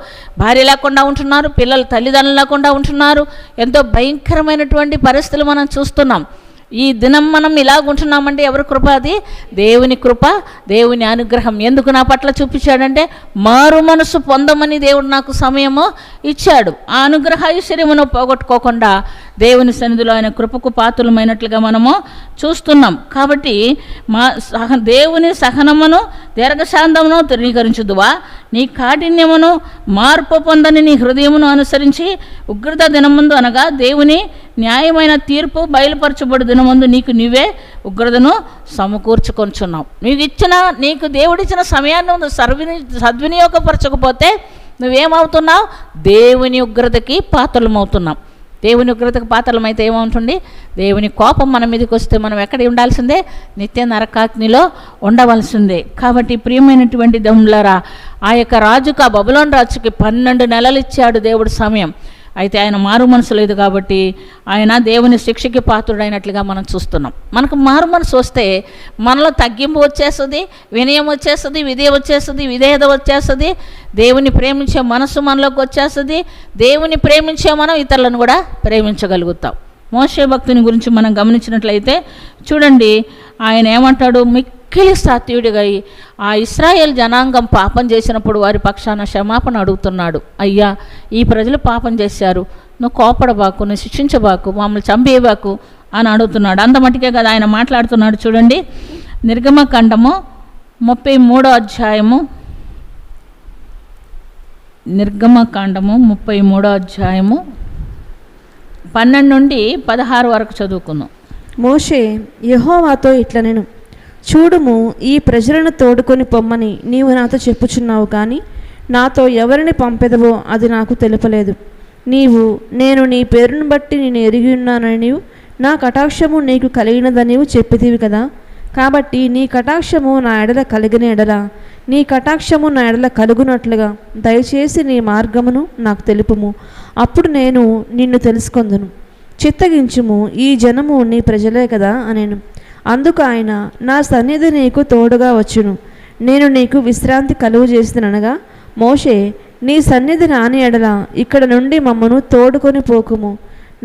భార్య లేకుండా ఉంటున్నారు, పిల్లలు తల్లిదండ్రులు లేకుండా ఉంటున్నారు. ఎంతో భయంకరమైనటువంటి పరిస్థితులు మనం చూస్తున్నాం. ఈ దినం మనం ఇలాగుంటున్నామంటే ఎవరి కృప? అది దేవుని కృప, దేవుని అనుగ్రహం. ఎందుకు నా పట్ల చూపించాడంటే మారు మనసు పొందమని దేవుడు నాకు సమయము ఇచ్చాడు. ఆ అనుగ్రహ ఐశ్వర్యమును పోగొట్టుకోకుండా దేవుని సన్నిధిలో ఆయన కృపకు పాత్రులమైనట్లుగా మనము చూస్తున్నాం. కాబట్టి దేవుని సహనమును దీర్ఘశాంతమును తృణీకరించుదువా? నీ కాఠిన్యమును మార్పు పొందని నీ హృదయమును అనుసరించి ఉగ్రత దినముందు అనగా దేవుని న్యాయమైన తీర్పు బయలుపరచబడు దినముందు నీకు నీవే ఉగ్రతను సమకూర్చుకొంచున్నావు. నీకు దేవుడిచ్చిన సమయాన్ని నువ్వు సద్వినియోగపరచకపోతే నువ్వేమవుతున్నావు? దేవుని ఉగ్రతకి పాత్రలమవుతున్నావు. దేవుని ఉగ్రతకు పాత్రలమైతే ఏమవుతుంది? దేవుని కోపం మన మీదకి వస్తే మనం ఎక్కడ ఉండాల్సిందే? నిత్య నరకాగ్నిలో ఉండవలసిందే. కాబట్టి ప్రియమైనటువంటి దేవులారా, ఆ యొక్క రాజుకు, ఆ బబులోను రాజుకి 12 నెలలు ఇచ్చాడు దేవుడు సమయం. అయితే ఆయన మారు మనసు లేదు కాబట్టి ఆయన దేవుని శిక్షకి పాత్రుడైనట్లుగా మనం చూస్తున్నాం. మనకు మారు మనసు వస్తే మనలో తగ్గింపు వచ్చేస్తుంది, వినయం వచ్చేస్తుంది, విధేయత వచ్చేస్తుంది, దేవుని ప్రేమించే మనసు మనలోకి వచ్చేస్తుంది. దేవుని ప్రేమించే మనం ఇతరులను కూడా ప్రేమించగలుగుతాం. మోషే భక్తుని గురించి మనం గమనించినట్లయితే చూడండి, ఆయన ఏమంటాడు? మిక్కిలి సాత్యుడిగా ఆ ఇశ్రాయేల్ జనాంగం పాపం చేసినప్పుడు వారి పక్షాన క్షమాపణ అడుగుతున్నాడు. అయ్యా, ఈ ప్రజలు పాపం చేశారు, నువ్వు కోపడబాకు, నువ్వు శిక్షించబాకు, మమ్మల్ని చంపేయబాకు అని అడుగుతున్నాడు. అంత మటుకే కదా ఆయన మాట్లాడుతున్నాడు. చూడండి, నిర్గమకాండము 33వ అధ్యాయము 12 నుండి 16 వరకు చదువుకుందాం. మోషే యెహోవాతో ఇట్లనెను, చూడుము, ఈ ప్రజలను తోడుకొని పొమ్మని నీవు నాతో చెప్పుచున్నావు, కానీ నాతో ఎవరిని పంపెదవో అది నాకు తెలుపలేదు. నేను నీ పేరును బట్టి నేను ఎరిగి ఉన్నానని నీవు, నా కటాక్షము నీకు కలిగినదనివు చెప్పితివి కదా. కాబట్టి నీ కటాక్షము నా ఎడల కలిగిన ఎడల, నీ కటాక్షము నా ఎడల కలుగునట్లుగా దయచేసి నీ మార్గమును నాకు తెలుపుము, అప్పుడు నేను నిన్ను తెలుసుకొందును. చిత్తగించుము, ఈ జనము నీ ప్రజలే కదా అనేను. అందుకు ఆయన, నా సన్నిధి నీకు తోడుగా వచ్చును, నేను నీకు విశ్రాంతి కలుగు చేస్తుననగా, మోషే, నీ సన్నిధి రాని ఎడల ఇక్కడ నుండి మమ్మను తోడుకొని పోకుము.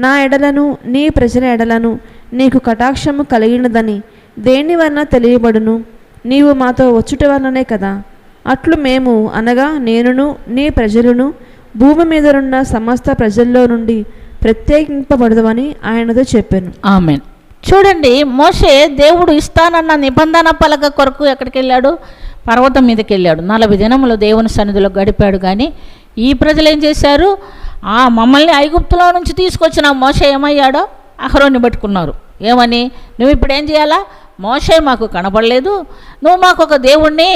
నా ఎడలను నీ ప్రజల ఎడలను నీకు కటాక్షము కలిగినదని దేని వలన తెలియబడును? నీవు మాతో వచ్చుట వలనే కదా. అట్లు మేము అనగా నేనును నీ ప్రజలను భూమి మీద ఉన్న సమస్త ప్రజల్లో నుండి ప్రత్యేకింపబడదమని ఆయనతో చెప్పాను. ఆమేన్. చూడండి, మోషే దేవుడు ఇస్తానన్న నిబంధన పలక కొరకు ఎక్కడికి వెళ్ళాడు? పర్వతం మీదకి వెళ్ళాడు. 40 దినములు దేవుని సన్నిధిలో గడిపాడు. కానీ ఈ ప్రజలు ఏం చేశారు? మమ్మల్ని ఐగుప్తులో నుంచి తీసుకొచ్చిన మోషే ఏమయ్యాడో అహరోన్ని పట్టుకున్నారు. ఏమని? నువ్వు ఇప్పుడు ఏం చేయాలా? మోషే మాకు కనపడలేదు, నువ్వు మాకు ఒక దేవుణ్ణి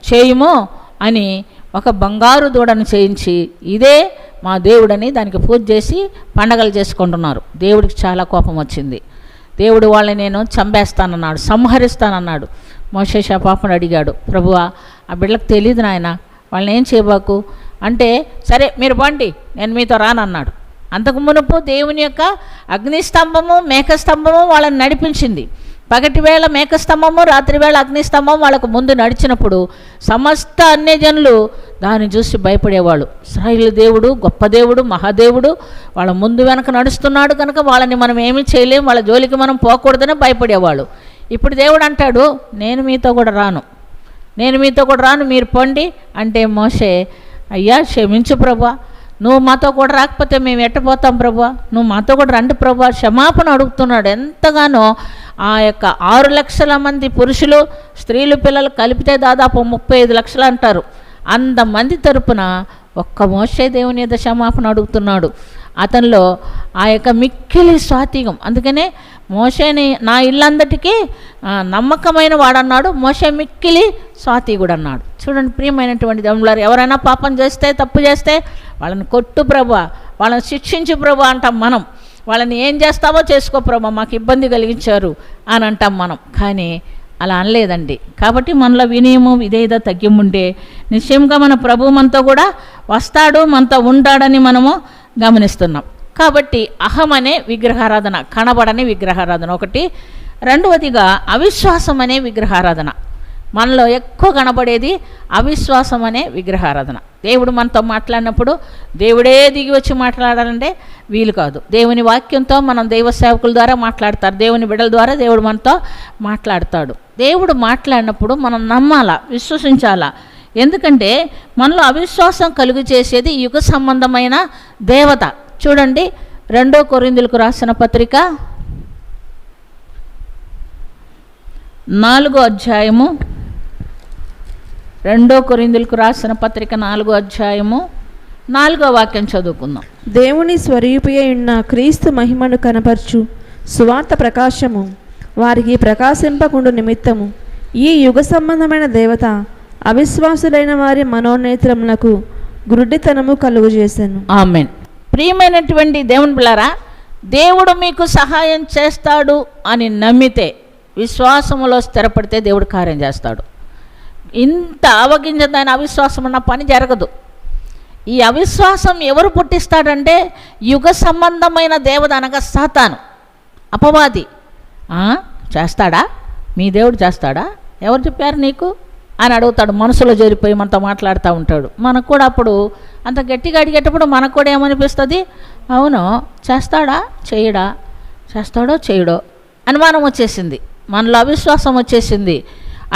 చేయుము అని ఒక బంగారు దూడను చేయించి, ఇదే మా దేవుడని దానికి పూజ చేసి పండగలు చేసుకుంటున్నారు. దేవుడికి చాలా కోపం వచ్చింది. దేవుడు వాళ్ళని నేను చంపేస్తానన్నాడు, సంహరిస్తానన్నాడు. మోషే పాపను అడిగాడు, ప్రభువా, ఆ బిడ్డలకు తెలియదు నాయన, వాళ్ళని ఏం చేయబాకు అంటే, సరే మీరు పండి, నేను మీతో రానన్నాడు. అంతకు మునుపు దేవుని యొక్క అగ్నిస్తంభము మేఘస్తంభము వాళ్ళని నడిపించింది. పగటివేళ మేఘస్తంభము, రాత్రివేళ అగ్నిస్తంభం వాళ్ళకు ముందు నడిచినప్పుడు సమస్త అన్యజనులు దాన్ని చూసి భయపడేవాళ్ళు. ఇశ్రాయేలు దేవుడు గొప్ప దేవుడు, మహాదేవుడు వాళ్ళ ముందు వెనక నడుస్తున్నాడు కనుక వాళ్ళని మనం ఏమీ చేయలేం, వాళ్ళ జోలికి మనం పోకూడదని భయపడేవాళ్ళు. ఇప్పుడు దేవుడు అంటాడు, నేను మీతో కూడా రాను, మీరు పొండి అంటే, మోషే, అయ్యా క్షమించు ప్రభా, నువ్వు మాతో కూడా రాకపోతే మేము ఎట్టపోతాం ప్రభా, నువ్వు మాతో కూడా రండి ప్రభా, క్షమాపణ అడుగుతున్నాడు. ఎంతగానో ఆ యొక్క 6 లక్షల మంది పురుషులు, స్త్రీలు, పిల్లలు కలిపితే దాదాపు 35 లక్షలు అంటారు. అంతమంది తరపున ఒక్క మోషే దేవుని మీద క్షమాపణ అడుగుతున్నాడు. అతనిలో ఆ యొక్క మిక్కిలి స్వాతిగం. అందుకనే మోషేని నా ఇల్లందటికీ నమ్మకమైన వాడన్నాడు. మోషే మిక్కిలి స్వాతిగుడు అన్నాడు. చూడండి ప్రియమైనటువంటి దేవులారా, ఎవరైనా పాపం చేస్తే, తప్పు చేస్తే వాళ్ళని కొట్టు ప్రభా, వాళ్ళని శిక్షించు ప్రభా అంటాం మనం. వాళ్ళని ఏం చేస్తావో చేసుకో ప్రభా, మాకు ఇబ్బంది కలిగించారు అని అంటాం మనం. కానీ అలా అనలేదండి. కాబట్టి మనలో వినయము, విధేయత, తగ్గింపుంటే నిశ్చయంగా మన ప్రభు మనతో కూడా వస్తాడు, మనతో ఉంటాడని మనము గమనిస్తున్నాం. కాబట్టి అహం అనే విగ్రహారాధన, కనబడని విగ్రహారాధన ఒకటి. రెండవదిగా అవిశ్వాసం అనే విగ్రహారాధన. మనలో ఎక్కువ కనబడేది అవిశ్వాసం అనే విగ్రహారాధన. దేవుడు మనతో మాట్లాడినప్పుడు దేవుడే దిగి వచ్చి మాట్లాడాలంటే వీలు కాదు. దేవుని వాక్యంతో మనం దైవ సేవకుల ద్వారా మాట్లాడతారు, దేవుని బిడ్డల ద్వారా దేవుడు మనతో మాట్లాడతాడు. దేవుడు మాట్లాడినప్పుడు మనం నమ్మాలా, విశ్వసించాలా. ఎందుకంటే మనలో అవిశ్వాసం కలుగు చేసేది యుగ సంబంధమైన దేవత. చూడండి, 2 కొరింథీయులకు రాసిన పత్రిక 4వ అధ్యాయము, 2 కొరింథీయులకు రాసిన పత్రిక 4వ అధ్యాయము 4వ వాక్యం చదువుకుందాం. దేవుని స్వరూపి ఉన్న క్రీస్తు మహిమను కనపరచు సువార్త ప్రకాశము వారికి ప్రకాశింపకుండు నిమిత్తము ఈ యుగ సంబంధమైన దేవత అవిశ్వాసులైన వారి మనోనేత్రములకు గురుడితనము కలుగు చేశాను. ఆమేన్. ప్రియమైనటువంటి దేవుని బిడ్డలారా, దేవుడు మీకు సహాయం చేస్తాడు అని నమ్మితే, విశ్వాసములో స్థిరపడితే దేవుడు కార్యం చేస్తాడు. ఇంత అవగింజదైన అవిశ్వాసం ఉన్న పని జరగదు. ఈ అవిశ్వాసం ఎవరు పుట్టిస్తాడంటే యుగ సంబంధమైన దేవత అనగా సాతాను, అపవాది. చేస్తాడా? మీ దేవుడు చేస్తాడా? ఎవరు చెప్పారు నీకు అని అడుగుతాడు. మనసులో చేరిపోయి మనతో మాట్లాడుతూ ఉంటాడు. మనకు కూడా అప్పుడు అంత గట్టిగా అడిగేటప్పుడు మనకు కూడా ఏమనిపిస్తుంది? అవును, చేస్తాడా చేయడా, చేస్తాడో చేయడో అనుమానం వచ్చేసింది, మనలో అవిశ్వాసం వచ్చేసింది.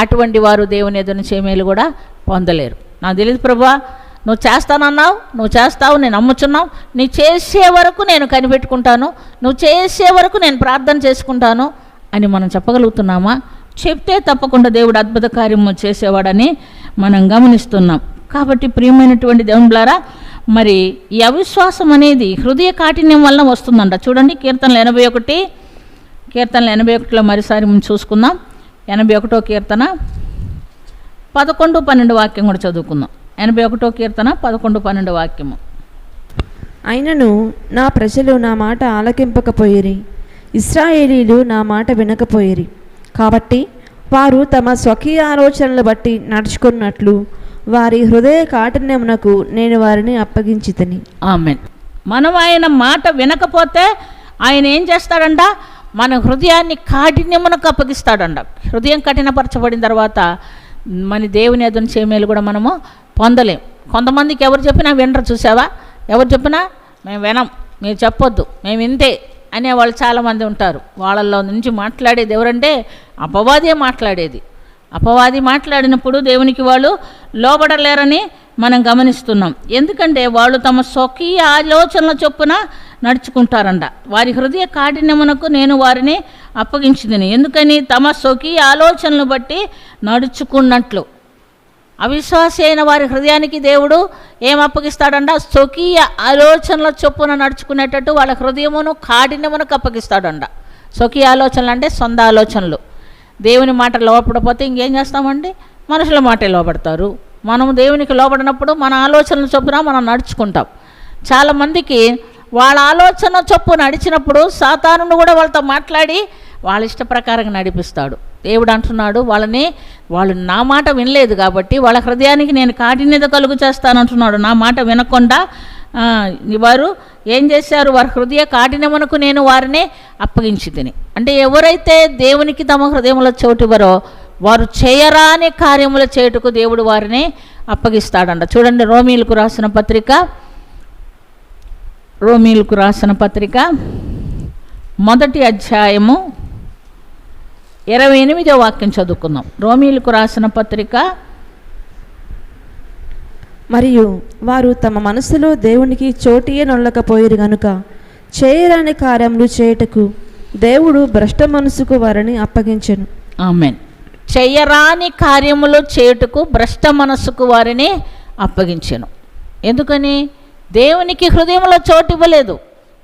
అటువంటి వారు దేవుని ఎదురు చేమేలు కూడా పొందలేరు. నాకు తెలియదు ప్రభువా, నువ్వు చేస్తానన్నావు, నువ్వు చేస్తావు, నేను నమ్ముచున్నావు, నీ చేసే వరకు నేను కనిపెట్టుకుంటాను, నువ్వు చేసే వరకు నేను ప్రార్థన చేసుకుంటాను అని మనం చెప్పగలుగుతున్నామా? చెప్తే తప్పకుండా దేవుడు అద్భుత కార్యము చేసేవాడని మనం గమనిస్తున్నాం. కాబట్టి ప్రియమైనటువంటి దేవుని బిడ్డలారా, మరి ఈ అవిశ్వాసం అనేది హృదయ కాఠిన్యం వల్ల వస్తుందంట. చూడండి, కీర్తనలు 81లో మరోసారి మనం చూసుకుందాం. 81వ కీర్తన 11, 12 వాక్యం కూడా చదువుకుందాం. 81వ కీర్తన 11, 12 వాక్యము. అయినను నా ప్రజలు నా మాట ఆలకింపకపోయిరి, ఇశ్రాయేలీలు నా మాట వినకపోయిరి. కాబట్టి వారు తమ స్వకీయ ఆలోచనలు బట్టి నడుచుకున్నట్లు వారి హృదయ కాఠిన్యమునకు నేను వారిని అప్పగించితిని. ఆమేన్. మనం ఆయన మాట వినకపోతే ఆయన ఏం చేస్తాడంట? మన హృదయాన్ని కాఠిన్యమునకు అప్పగిస్తాడంట. హృదయం కఠినపరచబడిన తర్వాత మన దేవుని ఎదురు చేమేలు కూడా మనము పొందలేం. కొంతమందికి ఎవరు చెప్పినా వినరు. చూసావా? ఎవరు చెప్పినా మేము వినం, మీరు చెప్పొద్దు, మేము ఇంతే అనేవాళ్ళు చాలామంది ఉంటారు. వాళ్ళల్లో నుంచి మాట్లాడేది ఎవరంటే అపవాదే మాట్లాడేది. అపవాది మాట్లాడినప్పుడు దేవునికి వాళ్ళు లోబడలేరని మనం గమనిస్తున్నాం. ఎందుకంటే వాళ్ళు తమ స్వకీయ ఆలోచనల చొప్పున నడుచుకుంటారంట. వారి హృదయ కాఠిన్యమునకు నేను వారిని అప్పగించింది. ఎందుకని? తమ స్వకీయ ఆలోచనలు బట్టి నడుచుకున్నట్లు. అవిశ్వాసి అయిన వారి హృదయానికి దేవుడు ఏం అప్పగిస్తాడంట? స్వకీయ ఆలోచనల చొప్పున నడుచుకునేటట్టు వాళ్ళ హృదయమును కాఠిన్యమునకు అప్పగిస్తాడంట. స్వకీయ ఆలోచనలు అంటే సొంత ఆలోచనలు. దేవుని మాట లోపడపోతే ఇంకేం చేస్తామండి? మనుషుల మాటే లోపడతారు. మనము దేవునికి లోబడినప్పుడు మన ఆలోచనల చొప్పున మనం నడుచుకుంటాం. చాలామందికి వాళ్ళ ఆలోచన చొప్పు నడిచినప్పుడు సాతానును కూడా వాళ్ళతో మాట్లాడి వాళ్ళ ఇష్ట ప్రకారంగా నడిపిస్తాడు. దేవుడు అంటున్నాడు, వాళ్ళు నా మాట వినలేదు కాబట్టి వాళ్ళ హృదయానికి నేను కాఠిన్యత కలుగు చేస్తానంటున్నాడు. నా మాట వినకుండా వారు ఏం చేశారు? వారి హృదయ కాఠిన్యమునకు నేను వారిని అప్పగించి తిని. అంటే ఎవరైతే దేవునికి తమ హృదయంలో చోటివరో వారు చేయరాని కార్యములు చేయుటకు దేవుడు వారిని అప్పగిస్తాడంట. చూడండి, రోమీయులకు రాసిన పత్రిక 1వ అధ్యాయము 28వ వాక్యం చదువుకుందాం. రోమీయులకు రాసిన పత్రిక. మరియు వారు తమ మనసులో దేవునికి చోటియే నొల్లకపోయిరు గనుక చేయరాని కార్యములు చేయుటకు దేవుడు భ్రష్ట మనసుకు వారిని అప్పగించెను. ఆమేన్. చేయరాని కార్యములు చేయుటకు భ్రష్ట మనసుకు వారిని అప్పగించెను. ఎందుకని? దేవునికి హృదయంలో చోటు ఇవ్వలేదు,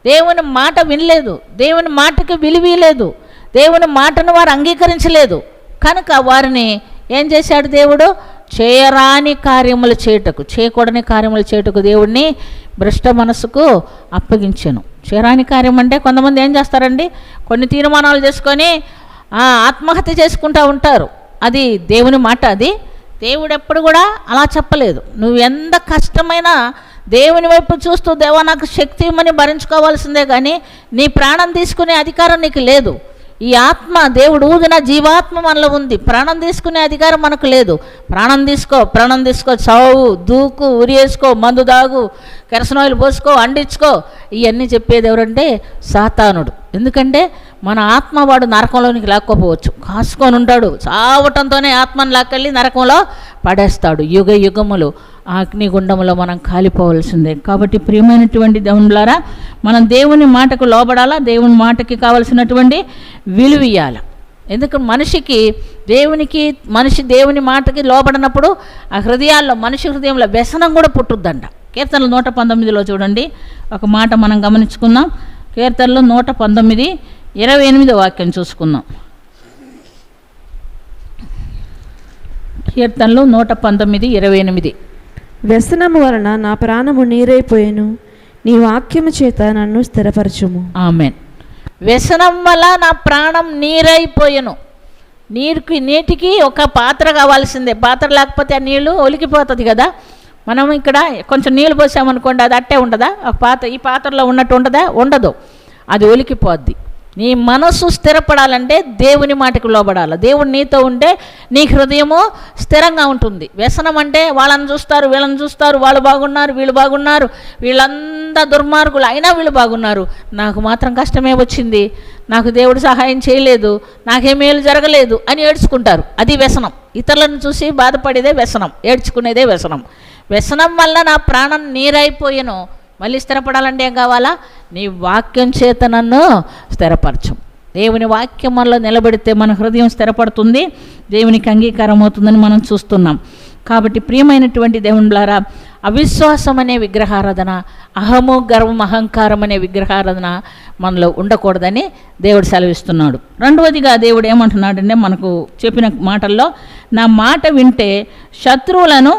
దేవుని మాట వినలేదు, దేవుని మాటకు విలువలేదు, దేవుని మాటను వారు అంగీకరించలేదు. కనుక వారిని ఏం చేశాడు దేవుడు? చేయరాని కార్యములు చేయుటకు, చేయకూడని కార్యములు చేయుటకు దేవుడిని భ్రష్ట మనసుకు అప్పగించెను. చేయరాని కార్యం అంటే కొంతమంది ఏం చేస్తారండి? కొన్ని తీర్మానాలు చేసుకొని ఆత్మహత్య చేసుకుంటూ ఉంటారు. అది దేవుని మాట. అది దేవుడు ఎప్పుడు కూడా అలా చెప్పలేదు. నువ్వు ఎంత కష్టమైనా దేవుని వైపు చూస్తూ దేవా నాకు శక్తి ఇమ్మని భరించుకోవాల్సిందే కానీ నీ ప్రాణం తీసుకునే అధికారం నీకు లేదు. ఈ ఆత్మ దేవుడు ఊదిన జీవాత్మ మనలో ఉంది. ప్రాణం తీసుకునే అధికారం మనకు లేదు. ప్రాణం తీసుకో, చావు, దూకు, ఉరి వేసుకో, మందు దాగు, కెరసనాయిలు పోసుకో, అండించుకో, ఇవన్నీ చెప్పేది ఎవరంటే సాతానుడు. ఎందుకంటే మన ఆత్మ వాడు నరకంలోనికి లాక్కోపోవచ్చు, కాసుకొని ఉంటాడు. చావటంతోనే ఆత్మను లాక్కెళ్ళి నరకంలో పడేస్తాడు. యుగ యుగములు అగ్నిగుండంలో మనం కాలిపోవలసిందే. కాబట్టి ప్రియమైనటువంటి దేవునులారా, మనం దేవుని మాటకు లోబడాలా, దేవుని మాటకి కావలసినటువంటి విలువ ఇవ్వాలి. ఎందుకంటే మనిషి దేవుని మాటకి లోబడినప్పుడు ఆ హృదయాల్లో, మనిషి హృదయంలో వ్యసనం కూడా పుట్టుద్దంట. కీర్తనలు 119లో చూడండి, ఒక మాట మనం గమనించుకుందాం. కీర్తనలు 119:28 వాక్యం చూసుకుందాం. కీర్తనలు 119:28. వ్యసనము వలన నా ప్రాణము నీరైపోయేను, నీ వాక్యము చేత నన్ను స్థిరపరచుము. ఆమేన్. వ్యసనం వల్ల నా ప్రాణం నీరైపోయెను. నీటికి ఒక పాత్ర కావాల్సిందే. పాత్ర లేకపోతే ఆ నీళ్లు ఒలికిపోతుంది కదా. మనం ఇక్కడ కొంచెం నీళ్ళు పోసామనుకోండి, అది అట్టే ఉండదా? ఈ పాత్రలో ఉన్నట్టు ఉండదా? ఉండదు, అది ఒలికిపోద్ది. నీ మనసు స్థిరపడాలంటే దేవుని మాటకు లోబడాలి. దేవుడు నీతో ఉంటే నీ హృదయము స్థిరంగా ఉంటుంది. వ్యసనం అంటే వాళ్ళని చూస్తారు, వీళ్ళని చూస్తారు, వాళ్ళు బాగున్నారు, వీళ్ళు బాగున్నారు, వీళ్ళంతా దుర్మార్గులు, అయినా వీళ్ళు బాగున్నారు, నాకు మాత్రం కష్టమే వచ్చింది, నాకు దేవుడు సహాయం చేయలేదు, నాకే మేలు జరగలేదు అని ఏడ్చుకుంటారు. అది వ్యసనం. ఇతరులను చూసి బాధపడేదే వ్యసనం, ఏడ్చుకునేదే వ్యసనం. వ్యసనం వల్ల నా ప్రాణం నీరైపోయెను. మళ్ళీ స్థిరపడాలంటే ఏం కావాలా? నీ వాక్యం చేత నన్ను స్థిరపరచం. దేవుని వాక్యం మనలో నిలబెడితే మన హృదయం స్థిరపడుతుంది, దేవునికి అంగీకారం అవుతుందని మనం చూస్తున్నాం. కాబట్టి ప్రియమైనటువంటి దేవునులారా, అవిశ్వాసం అనే విగ్రహారాధన, అహము, గర్వం, అహంకారం అనే విగ్రహారాధన మనలో ఉండకూడదని దేవుడు సెలవిస్తున్నాడు. రెండవదిగా దేవుడు ఏమంటున్నాడంటే, మనకు చెప్పిన మాటల్లో, నా మాట వింటే శత్రువులను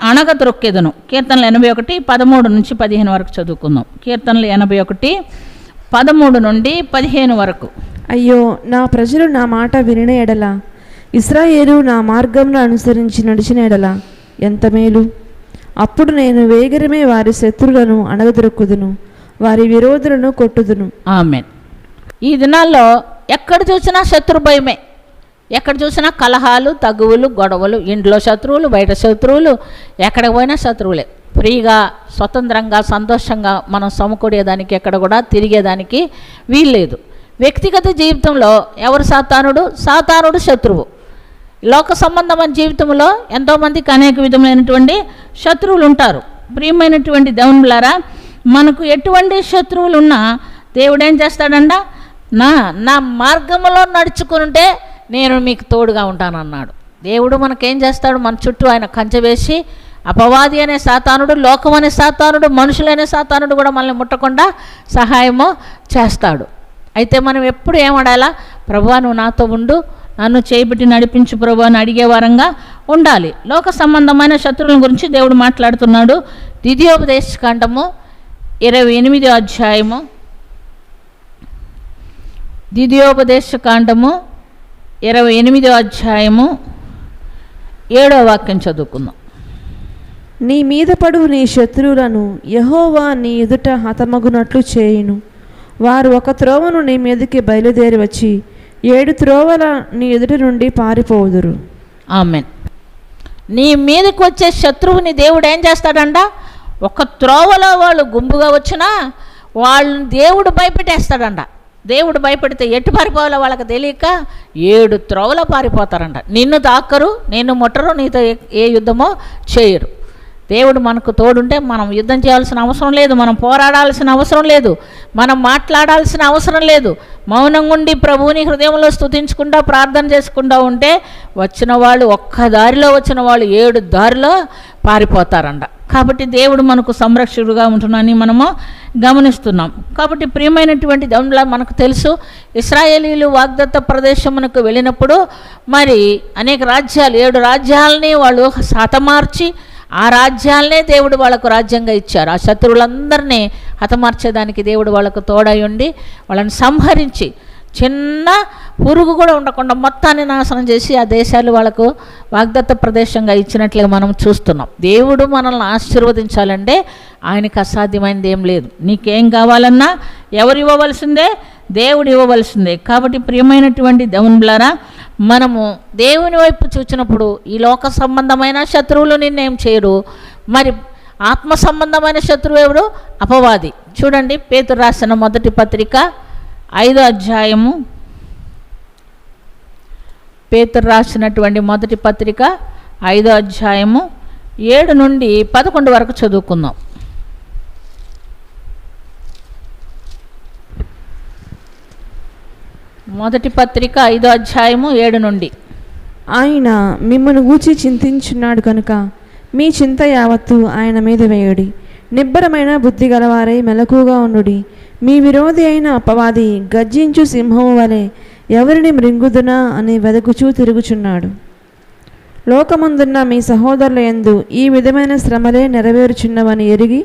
అణగద్రొక్కెదను. కీర్తనలు 81:13-15 వరకు చదువుకుందాం. కీర్తనలు 81:13-15 వరకు. అయ్యో, నా ప్రజలు నా మాట వినిన ఎడల, ఇశ్రాయేలు నా మార్గంను అనుసరించి నడిచిన ఎడల ఎంత మేలు. అప్పుడు నేను వేగరమే వారి శత్రువులను అణగద్రొక్కుదును, వారి విరోధులను కొట్టుదును. ఆమేన్. ఈ దినాల్లో ఎక్కడ చూసినా శత్రు భయమే. ఎక్కడ చూసినా కలహాలు, తగువులు, గొడవలు, ఇంట్లో శత్రువులు, బయట శత్రువులు, ఎక్కడికి పోయినా శత్రువులే. ఫ్రీగా, స్వతంత్రంగా, సంతోషంగా మనం సమకూడేదానికి, ఎక్కడ కూడా తిరిగేదానికి వీల్లేదు. వ్యక్తిగత జీవితంలో ఎవరు సాతానుడు శత్రువు. లోక సంబంధమైన జీవితంలో ఎంతోమందికి అనేక విధములైనటువంటి శత్రువులు ఉంటారు. ప్రియమైనటువంటి దేవునులారా, మనకు ఎటువంటి శత్రువులు ఉన్నా దేవుడు ఏం చేస్తాడంట? నా మార్గంలో నడుచుకుంటే నేను మీకు తోడుగా ఉంటానన్నాడు. దేవుడు మనకేం చేస్తాడు? మన చుట్టూ ఆయన కంచె వేసి, అపవాది అనే సాతానుడు, లోకం అనే సాతానుడు, మనుషులనే సాతానుడు కూడా మనల్ని ముట్టకుండా సహాయము చేస్తాడు. అయితే మనం ఎప్పుడు ఏమడాలా? ప్రభువా నువ్వు నాతో ఉండు, నన్ను చేయబెట్టి నడిపించు ప్రభువా అని అడిగే వారంగా ఉండాలి. లోక సంబంధమైన శత్రువుల గురించి దేవుడు మాట్లాడుతున్నాడు. ద్వితీయోపదేశకాండము 28వ అధ్యాయము, ద్వితీయోపదేశకాండము 28వ అధ్యాయము 7వ వాక్యం చదువుకుందాం. నీ మీద పడు నీ శత్రువులను యెహోవా నీ ఎదుట హతమగునట్లు చేయును. వారు ఒక త్రోవను నీ మీదకి బయలుదేరి వచ్చి 7 త్రోవల నీ ఎదుటి నుండి పారిపోదురు. ఆమేన్. నీ మీదకి వచ్చే శత్రువుని దేవుడు ఏం చేస్తాడంట? ఒక త్రోవలో వాళ్ళు గుంపుగా వచ్చినా వాళ్ళని దేవుడు భయపెట్టేస్తాడంట. దేవుడు భయపెడితే ఎటు పారిపోవాలో వాళ్ళకి తెలియక 7 త్రోవలో పారిపోతారంట. నిన్ను తాకరు, నిన్ను ముట్టరు, నీతో ఏ యుద్ధమో చేయరు. దేవుడు మనకు తోడుంటే మనం యుద్ధం చేయాల్సిన అవసరం లేదు, మనం పోరాడాల్సిన అవసరం లేదు, మనం మాట్లాడాల్సిన అవసరం లేదు. మౌనంగా ఉండి ప్రభువుని హృదయంలో స్తుతించుకుంటా, ప్రార్థన చేసుకుంటూ ఉంటే వచ్చిన వాళ్ళు, ఒక్క దారిలో వచ్చిన వాళ్ళు 7 దారిలో పారిపోతారంట. కాబట్టి దేవుడు మనకు సంరక్షకుడుగా ఉంటున్నాని మనము గమనిస్తున్నాం. కాబట్టి ప్రియమైనటువంటి దేవునిలా మనకు తెలుసు, ఇశ్రాయేలీలు వాగ్దత్త ప్రదేశమునకు వెళ్ళినప్పుడు మరి అనేక రాజ్యాలు, 7 రాజ్యాలని వాళ్ళు హతమార్చి ఆ రాజ్యాలనే దేవుడు వాళ్ళకు రాజ్యంగా ఇచ్చారు. ఆ శత్రువులందరినీ హతమార్చేదానికి దేవుడు వాళ్ళకు తోడై ఉండి వాళ్ళని సంహరించి చిన్న పురుగు కూడా ఉండకుండా మొత్తాన్ని నాశనం చేసి ఆ దేశాలు వాళ్ళకు వాగ్దత్త ప్రదేశంగా ఇచ్చినట్లుగా మనం చూస్తున్నాం. దేవుడు మనల్ని ఆశీర్వదించాలంటే ఆయనకు అసాధ్యమైనది ఏం లేదు. నీకేం కావాలన్నా ఎవరు ఇవ్వవలసిందే? దేవుడు ఇవ్వవలసిందే. కాబట్టి ప్రియమైనటువంటి దేవునిలారా, మనము దేవుని వైపు చూచినప్పుడు ఈ లోక సంబంధమైన శత్రువులు నిన్నేం చేయరు. మరి ఆత్మ సంబంధమైన శత్రువు ఎవరు? అపవాది. చూడండి, పేతురు రాసిన మొదటి పత్రిక 5వ అధ్యాయము, పేతురు రాసినటువంటి మొదటి పత్రిక 5వ అధ్యాయము 7 నుండి 11 వరకు చదువుకుందాం. మొదటి పత్రిక 5వ అధ్యాయము 7 నుండి. ఆయన మిమ్మల్ని గూర్చి చింతించున్నాడు కనుక మీ చింత యావత్తు ఆయన మీద వేయుడి. నిబ్బరమైన బుద్ధి గలవారై మెలకుగా ఉండుడి. మీ విరోధి అయిన అపవాది గర్జించు సింహము వలె ఎవరిని మృంగుదునా అని వెదకుచూ తిరుగుచున్నాడు. లోకమందున్న మీ సహోదరుల యందు ఈ విధమైన శ్రమలే నెరవేరుచున్నవని ఎరిగి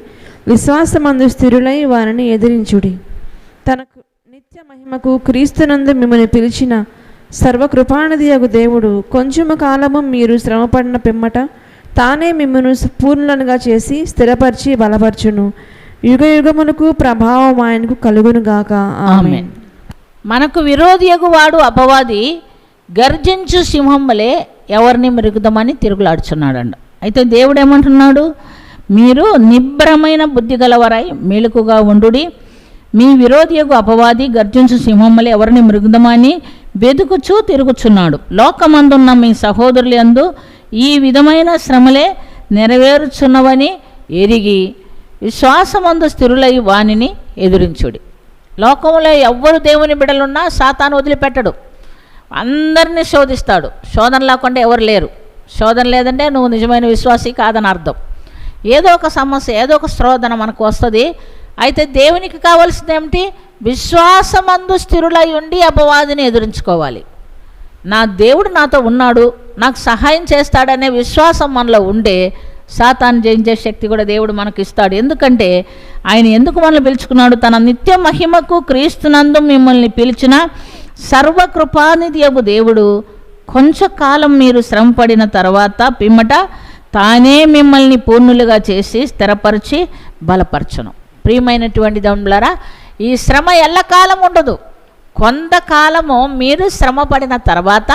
విశ్వాసమందు స్థిరులై వారిని ఎదిరించుడి. తనకు నిత్య మహిమకు క్రీస్తునందు మిమ్మల్ని పిలిచిన సర్వకృపానిధియగు దేవుడు కొంచెము కాలము మీరు శ్రమపడిన పిమ్మట తానే మిమ్మను పూర్ణులనుగా చేసి స్థిరపరిచి బలపరచును. యుగ యుగములకు ప్రభావం ఆయనకు కలుగునుగాక. ఆమేన్. మనకు విరోధియగు వాడు అపవాది గర్జించు సింహం వలె ఎవరిని మృగుదామని తిరుగులాడుచున్నాడంట. అయితే దేవుడు ఏమంటున్నాడు? మీరు నిబ్బరమైన బుద్ధి గలవరై మేలుకుగా ఉండుడి. మీ విరోధియగు అపవాది గర్జించు సింహం వలె ఎవరిని మృగుదామని వెదుకుచూ తిరుగుచున్నాడు. లోకమందున్న మీ సహోదరులందు ఈ విధమైన శ్రమలే నెరవేరుచున్నవని ఎరిగి విశ్వాసమందు స్థిరులై వానిని ఎదిరించుడి. లోకంలో ఎవ్వరు దేవుని బిడ్డలున్నా సాతాను వదిలిపెట్టడు, అందరినీ శోధిస్తాడు. శోధన లేకుండా ఎవరు లేరు. శోధన లేదంటే నువ్వు నిజమైన విశ్వాసి కాదని అర్థం. ఏదో ఒక సమస్య, ఏదో ఒక శోధన మనకు వస్తుంది. అయితే దేవునికి కావాల్సింది ఏమిటి? విశ్వాసమందు స్థిరులై ఉండి అపవాదిని ఎదిరించుకోవాలి. నా దేవుడు నాతో ఉన్నాడు, నాకు సహాయం చేస్తాడనే విశ్వాసం మనలో ఉండే సాతాను జయించే శక్తి కూడా దేవుడు మనకు ఇస్తాడు. ఎందుకంటే ఆయన ఎందుకు మనల్ని పిలుచుకున్నాడు? తన నిత్య మహిమకు క్రీస్తునందు మిమ్మల్ని పిలిచిన సర్వకృపానిధియగు దేవుడు కొంచెంకాలం మీరు శ్రమపడిన తర్వాత పిమ్మట తానే మిమ్మల్ని పూర్ణులుగా చేసి స్థిరపరిచి బలపరచును. ప్రియమైనటువంటి దేవులారా, ఈ శ్రమ ఎల్లకాలం ఉండదు. కొంతకాలము మీరు శ్రమపడిన తర్వాత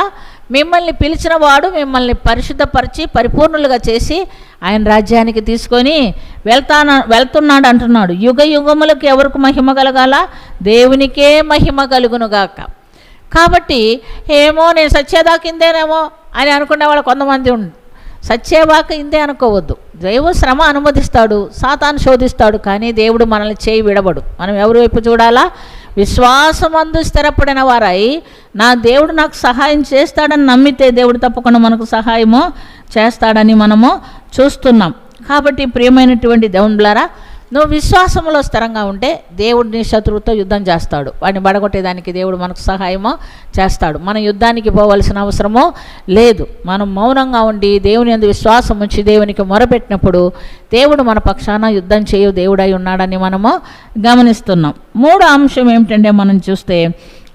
మిమ్మల్ని పిలిచిన వాడు మిమ్మల్ని పరిశుద్ధపరిచి పరిపూర్ణులుగా చేసి ఆయన రాజ్యానికి తీసుకొని వెళ్తున్నాడు అంటున్నాడు. యుగ యుగములకు ఎవరికి మహిమ కలగాల? దేవునికే మహిమ కలుగునుగాక. కాబట్టి ఏమో నేను సత్యేదాకా ఇందేనేమో అని అనుకునే వాళ్ళు కొంతమంది సత్యేవాక ఇందే అనుకోవద్దు. దేవుడు శ్రమ అనుమతిస్తాడు, సాతాను శోధిస్తాడు, కానీ దేవుడు మనల్ని చేయి విడబడు. మనం ఎవరి వైపు చూడాలా? విశ్వాసమందు స్థిరపడిన వారై నా దేవుడు నాకు సహాయం చేస్తాడని నమ్మితే దేవుడు తప్పకుండా మనకు సహాయము చేస్తాడని మనము చూస్తున్నాం. కాబట్టి ప్రియమైనటువంటి దేవునిలారా, నువ్వు విశ్వాసంలో స్థిరంగా ఉంటే దేవుడు నీ శత్రువుతో యుద్ధం చేస్తాడు. వాడిని బడగొట్టేదానికి దేవుడు మనకు సహాయము చేస్తాడు. మనం యుద్ధానికి పోవలసిన అవసరమో లేదు. మనం మౌనంగా ఉండి దేవుని యందు విశ్వాసం ఉంచి దేవునికి మొరపెట్టినప్పుడు దేవుడు మన పక్షాన యుద్ధం చేయు దేవుడై ఉన్నాడని మనము గమనిస్తున్నాం. మూడో అంశం ఏమిటంటే మనం చూస్తే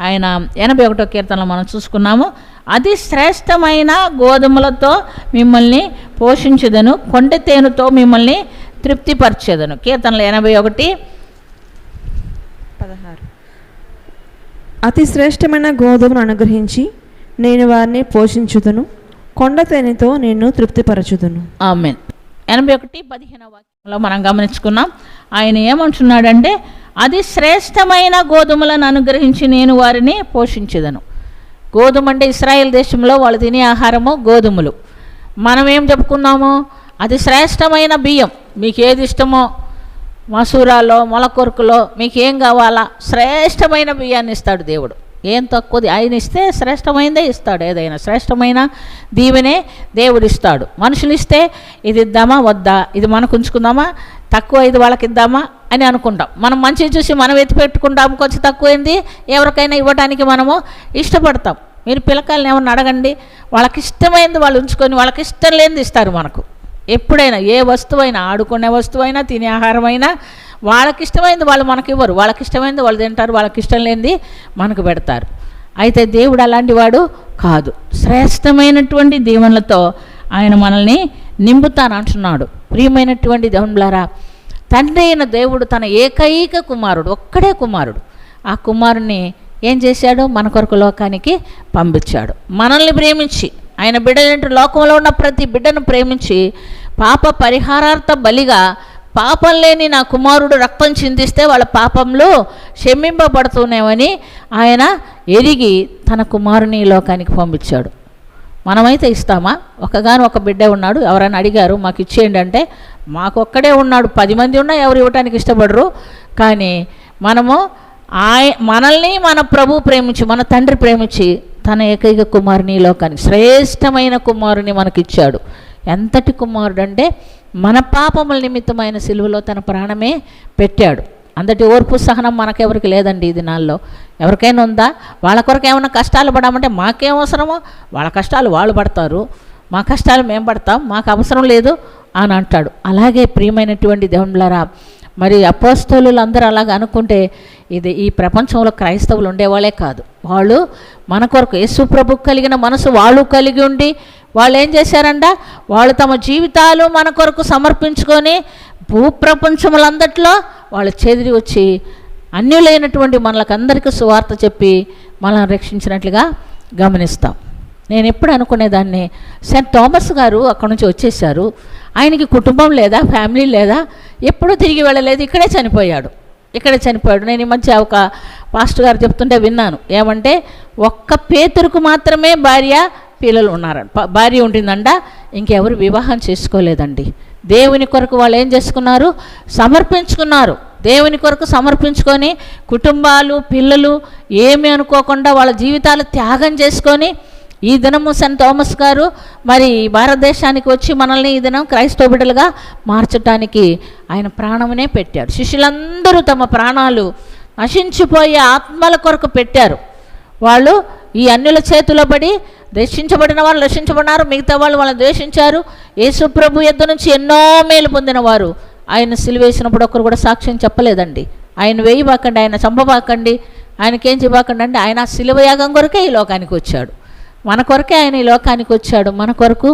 ఆయన 81వ కీర్తనలో మనం చూసుకున్నాము. అతి శ్రేష్టమైన గోధుమలతో మిమ్మల్ని పోషించుదను, కొండ తేనెతో మిమ్మల్ని తృప్తిపరచేదను. కీర్తనలు 81:16. అతి శ్రేష్టమైన గోధుమను అనుగ్రహించి నేను వారిని పోషించుదును, కొండ తేనెతో నేను తృప్తిపరచుదును. ఆమేన్. 81:15 వాక్యంలో మనం గమనించుకున్నాం. ఆయన ఏమంటున్నాడంటే అది శ్రేష్టమైన గోధుమలను అనుగ్రహించి నేను వారిని పోషించుదను. గోధుమ అంటే ఇశ్రాయేల్ దేశంలో వాళ్ళు తినే ఆహారము గోధుమలు. మనం ఏం చెప్పుకున్నాము? అది శ్రేష్టమైన బియ్యం. మీకు ఏది ఇష్టమో, మసూరాలో మొలకొరుకులో మీకు ఏం కావాలా శ్రేష్టమైన బియ్యాన్ని ఇస్తాడు దేవుడు. ఏం తక్కువది ఆయన ఇస్తే శ్రేష్టమైనదే ఇస్తాడు. ఏదైనా శ్రేష్టమైన దీవెనే దేవుడు ఇస్తాడు. మనుషులు ఇస్తే ఇది ఇద్దామా వద్దా, ఇది మనకు ఉంచుకుందామా, తక్కువ ఇది వాళ్ళకి ఇద్దామా అని అనుకుంటాం. మనం మంచిగా చూసి మనం ఎత్తిపెట్టుకుంటాము. కొంచెం తక్కువైంది ఎవరికైనా ఇవ్వడానికి మనము ఇష్టపడతాం. మీరు పిల్లకాయలను ఏమన్నా అడగండి, వాళ్ళకి ఇష్టమైంది వాళ్ళు ఉంచుకొని వాళ్ళకి ఇష్టం లేనిది ఇస్తారు మనకు. ఎప్పుడైనా ఏ వస్తువైనా, ఆడుకునే వస్తువైనా, తినే ఆహారమైనా వాళ్ళకి ఇష్టమైంది వాళ్ళు మనకి ఇవ్వరు. వాళ్ళకి ఇష్టమైంది వాళ్ళు తింటారు, వాళ్ళకి ఇష్టం లేనిది మనకు పెడతారు. అయితే దేవుడు అలాంటి వాడు కాదు. శ్రేష్టమైనటువంటి దీవెనలతో ఆయన మనల్ని నింపుతానంటున్నాడు. ప్రియమైనటువంటి దేవునులారా, తండ్రి అయిన దేవుడు తన ఏకైక కుమారుడు, ఒక్కడే కుమారుడు, ఆ కుమారుని ఏం చేశాడు? మన కొరకు లోకానికి పంపించాడు. మనల్ని ప్రేమించి, ఆయన బిడ్డలంటే లోకంలో ఉన్న ప్రతి బిడ్డను ప్రేమించి పాప పరిహారార్థ బలిగా పాపం లేని నా కుమారుడు రక్తం చిందిస్తే వాళ్ళ పాపంలో క్షమింపబడుతున్నామని ఆయన ఎరిగి తన కుమారుని లోకానికి పంపించాడు. మనమైతే ఇస్తామా? ఒక బిడ్డ ఉన్నాడు, ఎవరైనా అడిగారు మాకు ఇచ్చేయండి అంటే మాకొక్కడే ఉన్నాడు, 10 మంది ఉన్నా ఎవరు ఇవ్వటానికి ఇష్టపడరు. కానీ మనము మనల్ని మన ప్రభు ప్రేమించి, మన తండ్రి ప్రేమించి తన ఏకైక కుమారుని లోకానికి, శ్రేష్టమైన కుమారుని మనకిచ్చాడు. ఎంతటి కుమారుడు అంటే మన పాపముల నిమిత్తమైన సిలువలో తన ప్రాణమే పెట్టాడు. అంతటి ఓర్పు సహనం మనకెవరికి లేదండి ఈ దినాల్లో. ఎవరికైనా ఉందా? వాళ్ళ కొరకు ఏమైనా కష్టాలు పడమంటే మాకేం అవసరమో, వాళ్ళ కష్టాలు వాళ్ళు పడతారు, మా కష్టాలు మేము పడతాం, మాకు అవసరం లేదు అని అంటాడు. అలాగే ప్రియమైనటువంటి దేవునులారా, మరి అపోస్తలులు అందరూ అలాగ అనుకుంటే ఈ ప్రపంచంలో క్రైస్తవులు ఉండేవాళ్ళే కాదు. వాళ్ళు మన కొరకు యేసు ప్రభుకు కలిగిన మనసు వాళ్ళు కలిగి ఉండి వాళ్ళు ఏం చేశారంట? వాళ్ళు తమ జీవితాలు మన కొరకు సమర్పించుకొని భూప్రపంచములందట్లో వాళ్ళు చెదిరి వచ్చి అన్యులైనటువంటి మనలకందరికీ సువార్త చెప్పి మనల్ని రక్షించినట్లుగా గమనిస్తాం. నేను ఎప్పుడు అనుకునేదాన్ని, సెయింట్ థామస్ గారు అక్కడి నుంచి వచ్చేసారు, ఆయనకి కుటుంబం లేదా, ఫ్యామిలీ లేదా, ఎప్పుడూ తిరిగి వెళ్ళలేదు, ఇక్కడే చనిపోయాడు. నేను ఈ మధ్య ఒక పాస్టర్ గారు చెప్తుంటే విన్నాను. ఏమంటే ఒక్క పేతురుకు మాత్రమే పిల్లలు ఉన్నారంట, భార్య ఉంటుందంట, ఇంకెవరు వివాహం చేసుకోలేదండి. దేవుని కొరకు వాళ్ళు ఏం చేసుకున్నారు? సమర్పించుకున్నారు. దేవుని కొరకు సమర్పించుకొని కుటుంబాలు, పిల్లలు ఏమీ అనుకోకుండా వాళ్ళ జీవితాలు త్యాగం చేసుకొని ఈ దినము సెయింట్ థామస్ గారు మరి భారతదేశానికి వచ్చి మనల్ని ఈ దినం క్రైస్తవ బిడ్డలుగా మార్చడానికి ఆయన ప్రాణమునే పెట్టాడు. శిష్యులందరూ తమ ప్రాణాలు నశించిపోయే ఆత్మల కొరకు పెట్టారు. వాళ్ళు ఈ అన్యుల చేతిలో పడి రక్షించబడిన వాళ్ళు రక్షించబడినారు, మిగతా వాళ్ళు వాళ్ళని ద్వేషించారు. యేసు ప్రభు యొద్ద నుంచి ఎన్నో మేలు పొందిన వారు ఆయన సిలువేసినప్పుడు ఒక్కరు కూడా సాక్ష్యం చెప్పలేదండి. ఆయన వేయబాకండి, ఆయన చంపబాకండి, ఆయనకేం చెప్పకండి అంటే ఆయన సిలువయాగం కొరకే ఈ లోకానికి వచ్చాడు. మన కొరకే ఆయన ఈ లోకానికి వచ్చాడు. మన కొరకు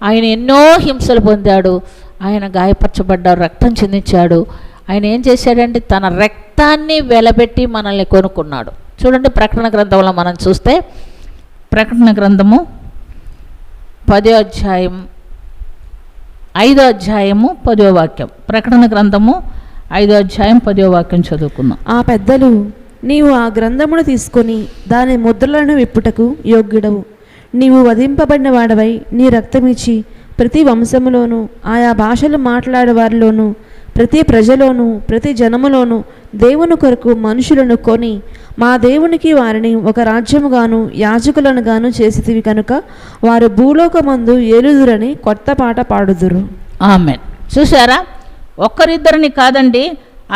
ఆయన ఎన్నో హింసలు పొందాడు, ఆయన గాయపరచబడ్డాడు, రక్తం చిందించాడు. ఆయన ఏం చేశాడంటే తన రక్తాన్ని వెలబెట్టి మనల్ని కొనుక్కున్నాడు. చూడండి, ప్రకటన గ్రంథంలో మనం చూస్తే ప్రకటన గ్రంథము 10వ అధ్యాయం 5వ అధ్యాయము 10వ వాక్యం. ప్రకటన గ్రంథము 5వ అధ్యాయం 10వ వాక్యం చదువుకుందాం. ఆ పెద్దలు, నీవు ఆ గ్రంథమును తీసుకొని దాని ముద్రలను విప్పుటకు యోగ్యుడవు, నీవు వధింపబడిన వాడవై నీ రక్తమిచ్చి ప్రతి వంశములోను ఆయా భాషలు మాట్లాడేవారిలోను ప్రతి ప్రజలోను ప్రతి జనములోను దేవుని కొరకు మనుషులను కొని మా దేవునికి వారిని ఒక రాజ్యముగాను యాజకులను గాను చేసితివి కనుక వారు భూలోకమందు ఏలుదురని కొత్త పాట పాడుదురు. ఆమేన్. చూసారా, ఒక్కరిద్దరిని కాదండి,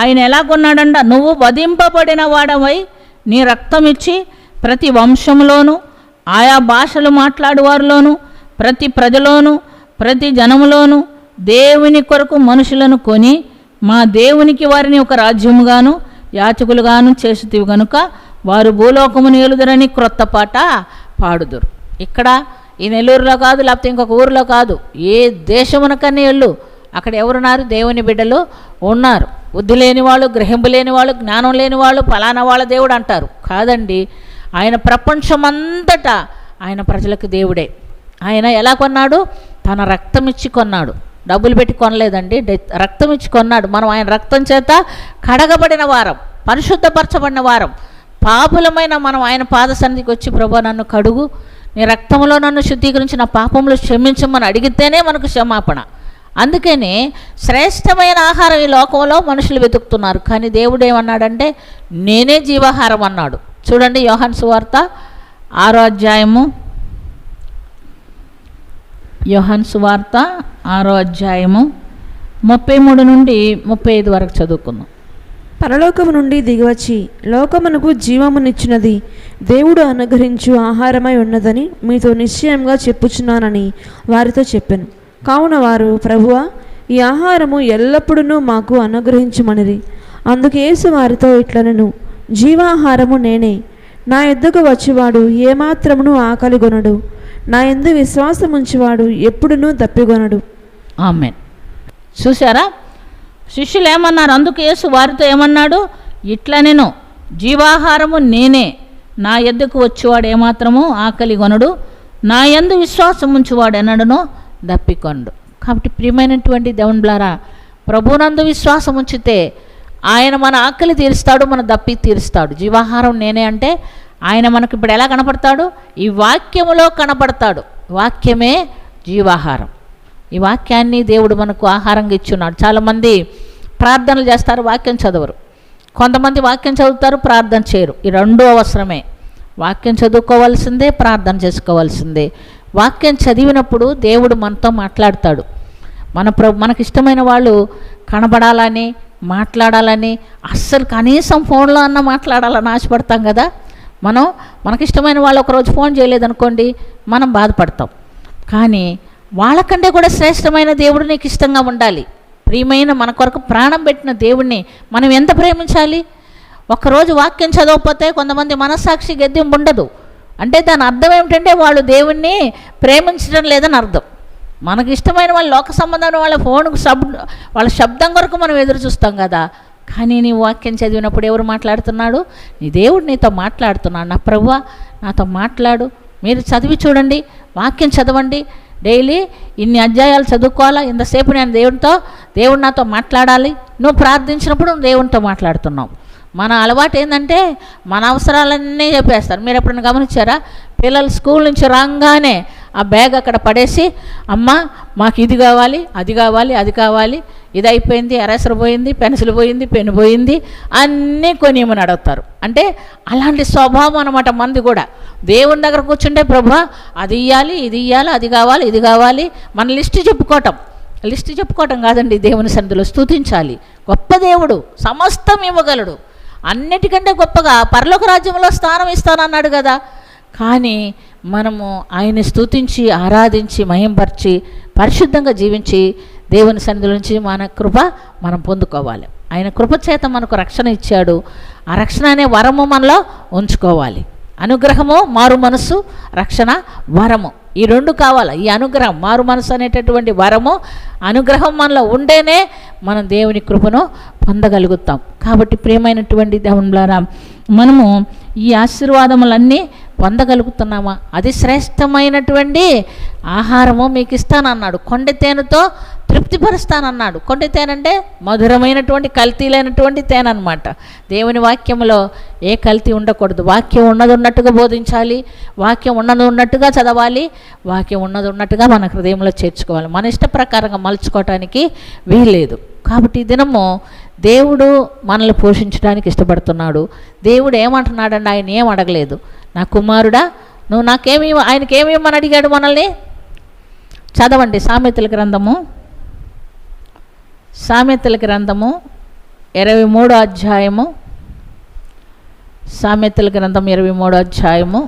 ఆయన ఎలా కొన్నాడంట? నువ్వు వధింపబడిన వాడవై నీ రక్తం ఇచ్చి ప్రతి వంశంలోను ఆయా భాషలు మాట్లాడువారిలోను ప్రతి ప్రజలోను ప్రతి జనములోను దేవుని కొరకు మనుషులను కొని మా దేవునికి వారిని ఒక రాజ్యముగాను యాచకులుగాను చేసితివి కనుక వారు భూలోకమును ఏలుదురని క్రొత్త పాట పాడుదురు. ఇక్కడ ఈ నెల్లూరులో కాదు, లేకపోతే ఇంకొక ఊరిలో కాదు, ఏ దేశమునకన్నా వెళ్ళు, అక్కడ ఎవరున్నారు? దేవుని బిడ్డలు ఉన్నారు. బుద్ధి లేని వాళ్ళు, గ్రహింపు లేని వాళ్ళు, జ్ఞానం లేని వాళ్ళు ఫలానా వాళ్ళ దేవుడు అంటారు. కాదండి, ఆయన ప్రపంచమంతటా ఆయన ప్రజలకు దేవుడే. ఆయన ఎలా కొన్నాడు? తన రక్తం ఇచ్చి కొన్నాడు. డబ్బులు పెట్టి కొనలేదండి, రక్తం ఇచ్చి కొన్నాడు. మనం ఆయన రక్తం చేత కడగబడిన వారం, పరిశుద్ధపరచబడిన వారం. పాపులమైన మనం ఆయన పాద సన్నిధికి వచ్చి, ప్రభు నన్ను కడుగు, నీ రక్తంలో నన్ను శుద్ధీకరించి నా పాపంలో క్షమించమని అడిగితేనే మనకు క్షమాపణ. అందుకని శ్రేష్టమైన ఆహారం ఈ లోకంలో మనుషులు వెతుకుతున్నారు, కానీ దేవుడు ఏమన్నాడంటే నేనే జీవాహారం అన్నాడు. చూడండి, యోహాను సువార్త 6వ అధ్యాయము, యోహాను సువార్త 6వ అధ్యాయము 33 నుండి 35 వరకు చదువుకుందాం. పరలోకము నుండి దిగివచ్చి లోకమునకు జీవమునిచ్చినది దేవుడు అనుగ్రహించు ఆహారమై ఉన్నదని మీతో నిశ్చయంగా చెప్పుచున్నానని వారితో చెప్పాను. కావున వారు, ప్రభువా, ఈ ఆహారము ఎల్లప్పుడూ మాకు అనుగ్రహించుమనిరి. అందుకు యేసు వారితో ఇట్లనెను, జీవాహారము నేనే, నా యొద్దకు వచ్చేవాడు ఏమాత్రమును ఆకలిగొనడు. నా యందు విశ్వాసం ఉంచేవాడు ఎప్పుడునూ దప్పిగొనడు. ఆమేన్. చూసారా, శిష్యులు ఏమన్నారు? అందుకు యేసు వారితో ఏమన్నాడు? ఇట్లా నేను జీవాహారము నేనే, నా యొద్దకు వచ్చేవాడు ఏమాత్రము ఆకలి కొనడు, నా యందు విశ్వాసం ఉంచువాడు ఎన్నడనో దప్పికొనడు. కాబట్టి ప్రియమైనటువంటి దేవునిలారా, ప్రభువునందు విశ్వాసం ఉంచితే ఆయన మన ఆకలి తీరుస్తాడు, మన దప్పి తీరుస్తాడు. జీవాహారం నేనే అంటే ఆయన మనకు ఇప్పుడు ఎలా కనపడతాడు? ఈ వాక్యములో కనపడతాడు. వాక్యమే జీవాహారం. ఈ వాక్యాన్ని దేవుడు మనకు ఆహారంగా ఇచ్చున్నాడు. చాలామంది ప్రార్థనలు చేస్తారు, వాక్యం చదవరు. కొంతమంది వాక్యం చదువుతారు, ప్రార్థన చేయరు. ఈ రెండూ అవసరమే. వాక్యం చదువుకోవాల్సిందే, ప్రార్థన చేసుకోవాల్సిందే. వాక్యం చదివినప్పుడు దేవుడు మనతో మాట్లాడతాడు. మనకి ఇష్టమైన వాళ్ళు కనబడాలని, మాట్లాడాలని, అస్సలు కనీసం ఫోన్లో అన్న మాట్లాడాలని ఆశపడతాం కదా. మనకిష్టమైన వాళ్ళు ఒకరోజు ఫోన్ చేయలేదనుకోండి, మనం బాధపడతాం. కానీ వాళ్ళకంటే కూడా శ్రేష్టమైన దేవుడు నీకు ఇష్టంగా ఉండాలి. ప్రియమైన మన కొరకు ప్రాణం పెట్టిన దేవుణ్ణి మనం ఎంత ప్రేమించాలి? ఒకరోజు వాక్యం చదవకపోతే కొంతమంది మనస్సాక్షి గద్దింపు ఉండదు. అంటే దాని అర్థం ఏమిటంటే వాళ్ళు దేవుణ్ణి ప్రేమించడం లేదని అర్థం. మనకి ఇష్టమైన వాళ్ళ లోక సంబంధమైన వాళ్ళ ఫోన్కు వాళ్ళ శబ్దం కొరకు మనం ఎదురు చూస్తాం కదా. కానీ నీ వాక్యం చదివినప్పుడు ఎవరు మాట్లాడుతున్నాడు? నీ దేవుడు నీతో మాట్లాడుతున్నాడు. నా ప్రభువా నాతో మాట్లాడు. మీరు చదివి చూడండి, వాక్యం చదవండి. డైలీ ఇన్ని అధ్యాయాలు చదువుకోవాలా, ఇంతసేపు నేను దేవుడు నాతో మాట్లాడాలి. నువ్వు ప్రార్థించినప్పుడు నువ్వు దేవునితో మాట్లాడుతున్నావు. మన అలవాటు ఏంటంటే మన అవసరాలన్నీ చెప్పేస్తారు. మీరు ఎప్పుడైనా గమనించారా? పిల్లలు స్కూల్ నుంచి రాగానే ఆ బ్యాగ్ అక్కడ పడేసి, అమ్మ మాకు ఇది కావాలి, అది కావాలి, అది కావాలి, ఇది అయిపోయింది, ఎరేసర్ పోయింది, పెన్సిల్ పోయింది, పెన్ను పోయింది, అన్నీ కొనియమని అడుగుతారు. అంటే అలాంటి స్వభావం అన్నమాట మంది కూడా. దేవుని దగ్గర కూర్చుంటే ప్రభువా అది ఇవ్వాలి, ఇది ఇవ్వాలి, అది కావాలి, ఇది కావాలి, మన లిస్టు చెప్పుకోవటం కాదండి. దేవుని సన్నిధిలో స్తుతించాలి. గొప్ప దేవుడు, సమస్తం ఇవ్వగలడు. అన్నిటికంటే గొప్పగా పరలోక రాజ్యంలో స్థానం ఇస్తానన్నాడు కదా. కానీ మనము ఆయన్ని స్తుతించి, ఆరాధించి, మహింపరిచి, పరిశుద్ధంగా జీవించి దేవుని సన్నిధి నుంచి మన కృప మనం పొందుకోవాలి. ఆయన కృప చేత మనకు రక్షణ ఇచ్చాడు. ఆ రక్షణ అనే వరము మనలో ఉంచుకోవాలి. అనుగ్రహము, మారు మనస్సు, రక్షణ, వరము, ఈ రెండు కావాలి. ఈ అనుగ్రహం, మారు మనసు అనేటటువంటి వరము, అనుగ్రహం మనలో ఉంటేనే మనం దేవుని కృపను పొందగలుగుతాం. కాబట్టి ప్రియమైనటువంటి దేవునిలారా, మనము ఈ ఆశీర్వాదములన్నీ పొందగలుగుతున్నామా? అది శ్రేష్టమైనటువంటి ఆహారము మీకు ఇస్తానన్నాడు. కొండ తేనెతో తృప్తిపరుస్తానన్నాడు. కొండ తేనె అంటే మధురమైనటువంటి కల్తీ లేనటువంటి తేనె అనమాట. దేవుని వాక్యంలో ఏ కల్తీ ఉండకూడదు. వాక్యం ఉన్నది ఉన్నట్టుగా బోధించాలి, వాక్యం ఉన్నది ఉన్నట్టుగా చదవాలి, వాక్యం ఉన్నది ఉన్నట్టుగా మన హృదయంలో చేర్చుకోవాలి. మన ఇష్ట ప్రకారంగా మలుచుకోవటానికి వీల్లేదు. కాబట్టి ఈ దినము దేవుడు మనల్ని పోషించడానికి ఇష్టపడుతున్నాడు. దేవుడు ఏమంటున్నాడండి? ఆయన ఏం అడగలేదు. నా కుమారుడా నువ్వు నాకేమి, ఆయనకేమి ఇవ్వమని అడిగాడు మనల్ని. చదవండి సామెతల గ్రంథము 23వ అధ్యాయము. సామెతల గ్రంథం 23వ అధ్యాయము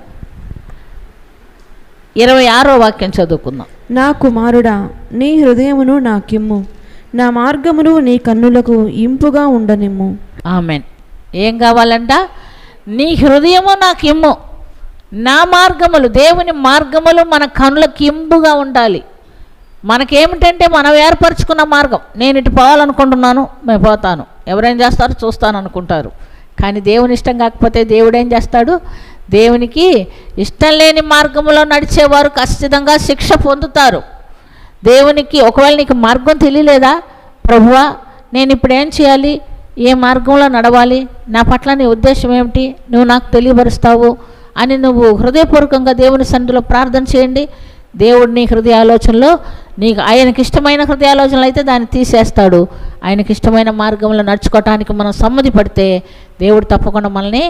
26వ వాక్యం చదువుకుందాం. నా కుమారుడా నీ హృదయమును నాకిమ్ము, నా మార్గమును నీ కన్నులకు ఇంపుగా ఉండనిమ్ము. ఆమెన్. ఏం కావాలంట? నీ హృదయము నాకు ఇమ్ము, నా మార్గములు, దేవుని మార్గములు మన కన్నులకు ఇంపుగా ఉండాలి. మనకేమిటంటే మనం ఏర్పరచుకున్న మార్గం. నేను ఇటు పోవాలనుకుంటున్నాను, నేను పోతాను, ఎవరేం చేస్తారో చూస్తాను అనుకుంటారు. కానీ దేవుని ఇష్టం కాకపోతే దేవుడు ఏం చేస్తాడు? దేవునికి ఇష్టం లేని మార్గంలో నడిచేవారు ఖచ్చితంగా శిక్ష పొందుతారు. దేవునికి ఒకవేళ నీకు మార్గం తెలియలేదా? ప్రభువా నేను ఇప్పుడు ఏం చేయాలి, ఏ మార్గంలో నడవాలి, నా పట్ల నీ ఉద్దేశం ఏమిటి, నువ్వు నాకు తెలియపరుస్తావు అని నువ్వు హృదయపూర్వకంగా దేవుని సన్నిధిలో ప్రార్థన చేయండి. దేవుడు నీ హృదయ ఆలోచనలో, నీకు ఆయనకి ఇష్టమైన హృదయ ఆలోచనలు అయితే దాన్ని తీసేస్తాడు. ఆయనకి ఇష్టమైన మార్గంలో నడుచుకోవటానికి మనం సమ్మతి పడితే దేవుడు తప్పకుండా మనల్ని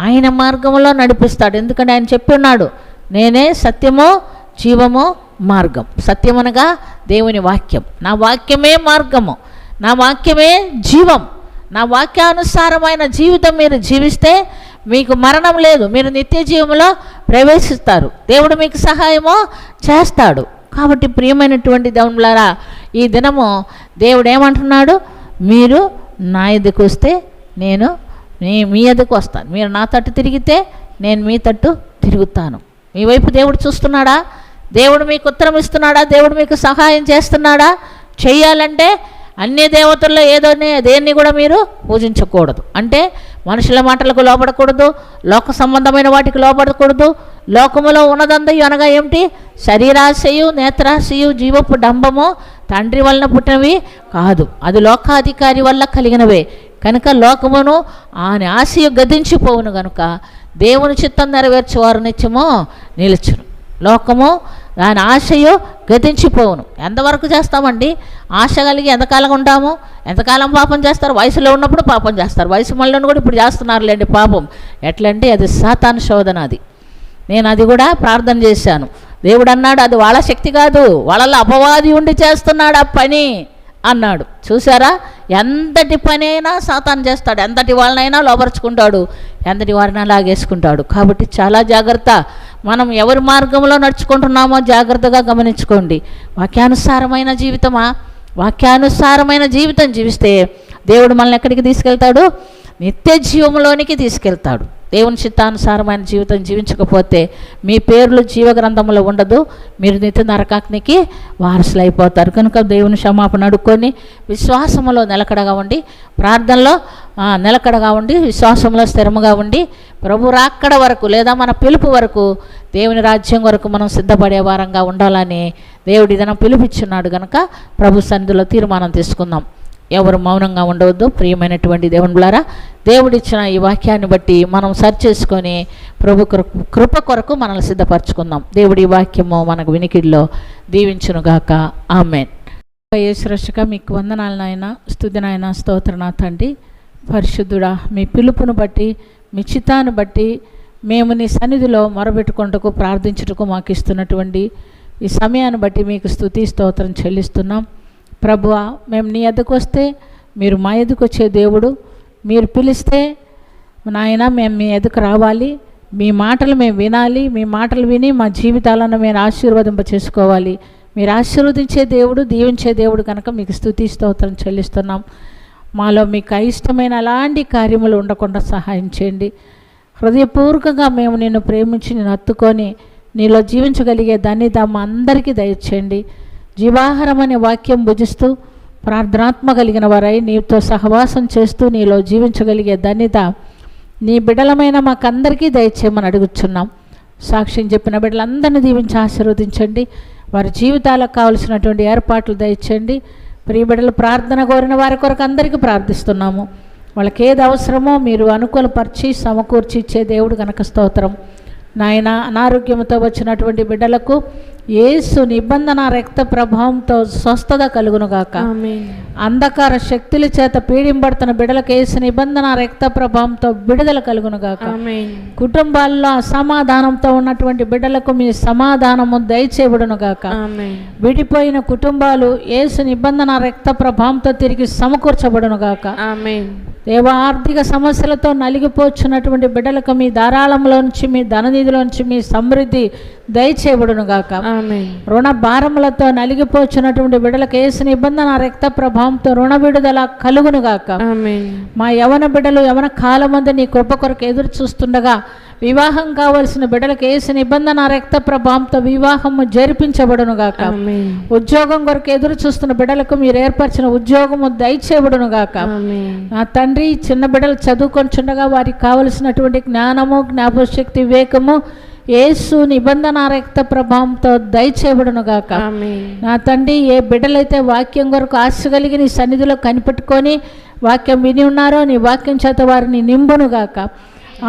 ఆయన మార్గంలో నడిపిస్తాడు. ఎందుకంటే ఆయన చెప్పి ఉన్నాడు, నేనే సత్యము, జీవము, మార్గం. సత్యం అనగా దేవుని వాక్యం. నా వాక్యమే మార్గము, నా వాక్యమే జీవం. నా వాక్యానుసారమైన జీవితం మీరు జీవిస్తే మీకు మరణం లేదు, మీరు నిత్య జీవంలో ప్రవేశిస్తారు. దేవుడు మీకు సహాయము చేస్తాడు. కాబట్టి ప్రియమైనటువంటి దేవునిలారా, ఈ దినము దేవుడు ఏమంటున్నాడు? మీరు నా ఎదుకు వస్తే నేను మీ ఎదుకు వస్తాను, మీరు నా తట్టు తిరిగితే నేను మీ తట్టు తిరుగుతాను. మీ వైపు దేవుడు చూస్తున్నాడా? దేవుడు మీకు ఉత్తరం ఇస్తున్నాడా? దేవుడు మీకు సహాయం చేస్తున్నాడా? చెయ్యాలంటే అన్ని దేవతల్లో దేన్ని కూడా మీరు పూజించకూడదు. అంటే మనుషుల మాటలకు లోపడకూడదు, లోక సంబంధమైన వాటికి లోపడకూడదు. లోకములో ఉన్నదందయు అనగా ఏమిటి? శరీరాశయు, నేత్రాశయు, జీవపు డంబము తండ్రి వలన పుట్టినవి కాదు, అది లోకాధికారి వల్ల కలిగినవే. కనుక లోకమును ఆయన ఆశయు గతించిపోవును గనుక దేవుని చిత్తం నెరవేర్చేవారు నిత్యము నిలుచును. లోకము దాని ఆశయు గతించిపోవును. ఎంతవరకు చేస్తామండి? ఆశ కలిగి ఎంతకాలం ఉంటాము? ఎంతకాలం పాపం చేస్తారు? వయసులో ఉన్నప్పుడు పాపం చేస్తారు, వయసు మళ్ళీ కూడా ఇప్పుడు చేస్తున్నారులేండి పాపం. ఎట్లంటే అది సాతాను శోధన. నేను అది కూడా ప్రార్థన చేశాను. దేవుడు అన్నాడు, అది వాళ్ళ శక్తి కాదు, వాళ్ళలో అపవాది ఉండి చేస్తున్నాడు ఆ పని అన్నాడు. చూసారా? ఎంతటి పని అయినా సాతాను చేస్తాడు, ఎంతటి వాళ్ళనైనా లోపరుచుకుంటాడు, ఎంతటి వారిని లాగేసుకుంటాడు. కాబట్టి చాలా జాగ్రత్త. మనం ఎవరి మార్గంలో నడుచుకుంటున్నామో జాగ్రత్తగా గమనించుకోండి. వాక్యానుసారమైన జీవితమా? వాక్యానుసారమైన జీవితం జీవిస్తే దేవుడు మనల్ని ఎక్కడికి తీసుకెళ్తాడు? నిత్య జీవంలోనికి తీసుకెళ్తాడు. దేవుని చిత్తానుసారమైన జీవితం జీవించకపోతే మీ పేర్లు జీవగ్రంథంలో ఉండదు, మీరు నిత్య నరకాగ్నికి వారసులు అయిపోతారు. కనుక దేవుని క్షమాపణ అడుక్కొని విశ్వాసంలో నిలకడగా ఉండి, ప్రార్థనలో నిలకడగా ఉండి, విశ్వాసంలో స్థిరముగా ఉండి, ప్రభు రాక్కడ వరకు లేదా మన పిలుపు వరకు దేవుని రాజ్యం వరకు మనం సిద్ధపడే వారంగా ఉండాలని దేవుడి దినం పిలుపిచ్చున్నాడు. కనుక ప్రభు సన్నిధిలో తీర్మానం తీసుకుందాం. ఎవరు మౌనంగా ఉండవద్దు. ప్రియమైనటువంటి దేవుని బిడ్డలారా, దేవుడిచ్చిన ఈ వాక్యాన్ని బట్టి మనం సర్చ్ చేసుకొని ప్రభు కృప కొరకు మనల్ని సిద్ధపరచుకుందాం. దేవుడి వాక్యము మనకు వినికిడిలో దీవించునుగాక. ఆమేన్. యేసురక్షక మీకు వందనాలు నాయన, స్తుతి నాయన, స్తోత్రం నా తండ్రి. పరిశుద్ధుడా, మీ పిలుపును బట్టి, మీ చిత్తాన్ని బట్టి మేము నీ సన్నిధిలో మొరబెట్టుకుంటకు ప్రార్థించుటకు మాకు ఇస్తున్నటువంటి ఈ సమయాన్ని బట్టి మీకు స్తుతి స్తోత్రం చెల్లిస్తున్నాం. ప్రభువా, మేము నీ ఎద్దకు వస్తే మీరు మా ఎద్దకు వచ్చే దేవుడు. మీరు పిలిస్తే నాయన మేము మీ ఎద్దకు రావాలి, మీ మాటలు మేము వినాలి, మీ మాటలు విని మా జీవితాలను మేము ఆశీర్వదింప చేసుకోవాలి. మీరు ఆశీర్వదించే దేవుడు, దీవించే దేవుడు కనుక మీకు స్తుతి స్తోత్రం చెల్లిస్తున్నాం. మాలో మీకు అయిష్టమైన అలాంటి కార్యములు ఉండకుండా సహాయం చేయండి. హృదయపూర్వకంగా మేము నిన్ను ప్రేమించి నిన్ను హత్తుకొని నీలో జీవించగలిగే ధన్యత మా అందరికీ దయచేయండి. జీవాహారం అనే వాక్యం భుజిస్తూ ప్రార్థనాత్మ కలిగిన వారై నీతో సహవాసం చేస్తూ నీలో జీవించగలిగే ధన్యత నీ బిడ్డలమైన మాకందరికీ దయచేయమని అడుగుచున్నాం. సాక్ష్యం చెప్పిన బిడ్డలందరినీ దీవించి ఆశీర్వదించండి. వారి జీవితాలకు కావలసినటువంటి ఏర్పాట్లు దయచేయండి. ప్రియ బిడ్డలు ప్రార్థన కోరిన వారి కొరకు అందరికీ ప్రార్థిస్తున్నాము. వాళ్ళకి ఏది అవసరమో మీరు అనుకూలపరిచి సమకూర్చి ఇచ్చే దేవుడు కనుక స్తోత్రం. నాయన, అనారోగ్యంతో వచ్చినటువంటి బిడ్డలకు యేసు నిబంధన రక్త ప్రభావంతో స్వస్థత కలుగునుగాక. అంధకార శక్తుల చేత పీడింపడుతున్న బిడ్డలకు యేసు నిబంధన రక్త ప్రభావంతో విడుదల కలుగునుగాక. కుటుంబాల్లో అసమాధానంతో ఉన్నటువంటి బిడ్డలకు మీ సమాధానము దయచేయబడునుగాక. విడిపోయిన కుటుంబాలు యేసు నిబంధన రక్త ప్రభావంతో తిరిగి సమకూర్చబడునుగాక. దేవ, ఆర్థిక సమస్యలతో నలిగిపోచున్నటువంటి బిడ్డలకు మీ ధారాళంలోంచి, మీ ధననిధిలోంచి మీ సమృద్ధి దయచేయబడునుగాక. రుణ భారములతో నలిగిపోచున్నటువంటి బిడ్డలకు యేసు నిబంధన రక్త ప్రభావంతో రుణ విడుదల కలుగునుగాక. మా యవన బిడ్డలు యవన కాలమందు నీ కృప కొరకు ఎదురు చూస్తుండగా వివాహం కావలసిన బిడ్డలకు యేసు నిబంధన రక్త ప్రభావంతో వివాహము జరిపించబడునుగాక. ఉద్యోగం కొరకు ఎదురు చూస్తున్న బిడ్డలకు మీరు ఏర్పరిచిన ఉద్యోగము దయచేయబడునుగాక. నా తండ్రి, చిన్న బిడ్డలు చదువుకొంచుండగా వారికి కావలసినటువంటి జ్ఞానము, జ్ఞాపశక్తి, వివేకము యేసు నిబంధన రక్త ప్రభావంతో దయచేయబడునుగాక. నా తండ్రి, ఏ బిడ్డలైతే వాక్యం కొరకు ఆశ కలిగి నీ సన్నిధిలో కనిపెట్టుకొని వాక్యం విని ఉన్నారో నీ వాక్యం చేత వారిని నింపునుగాక.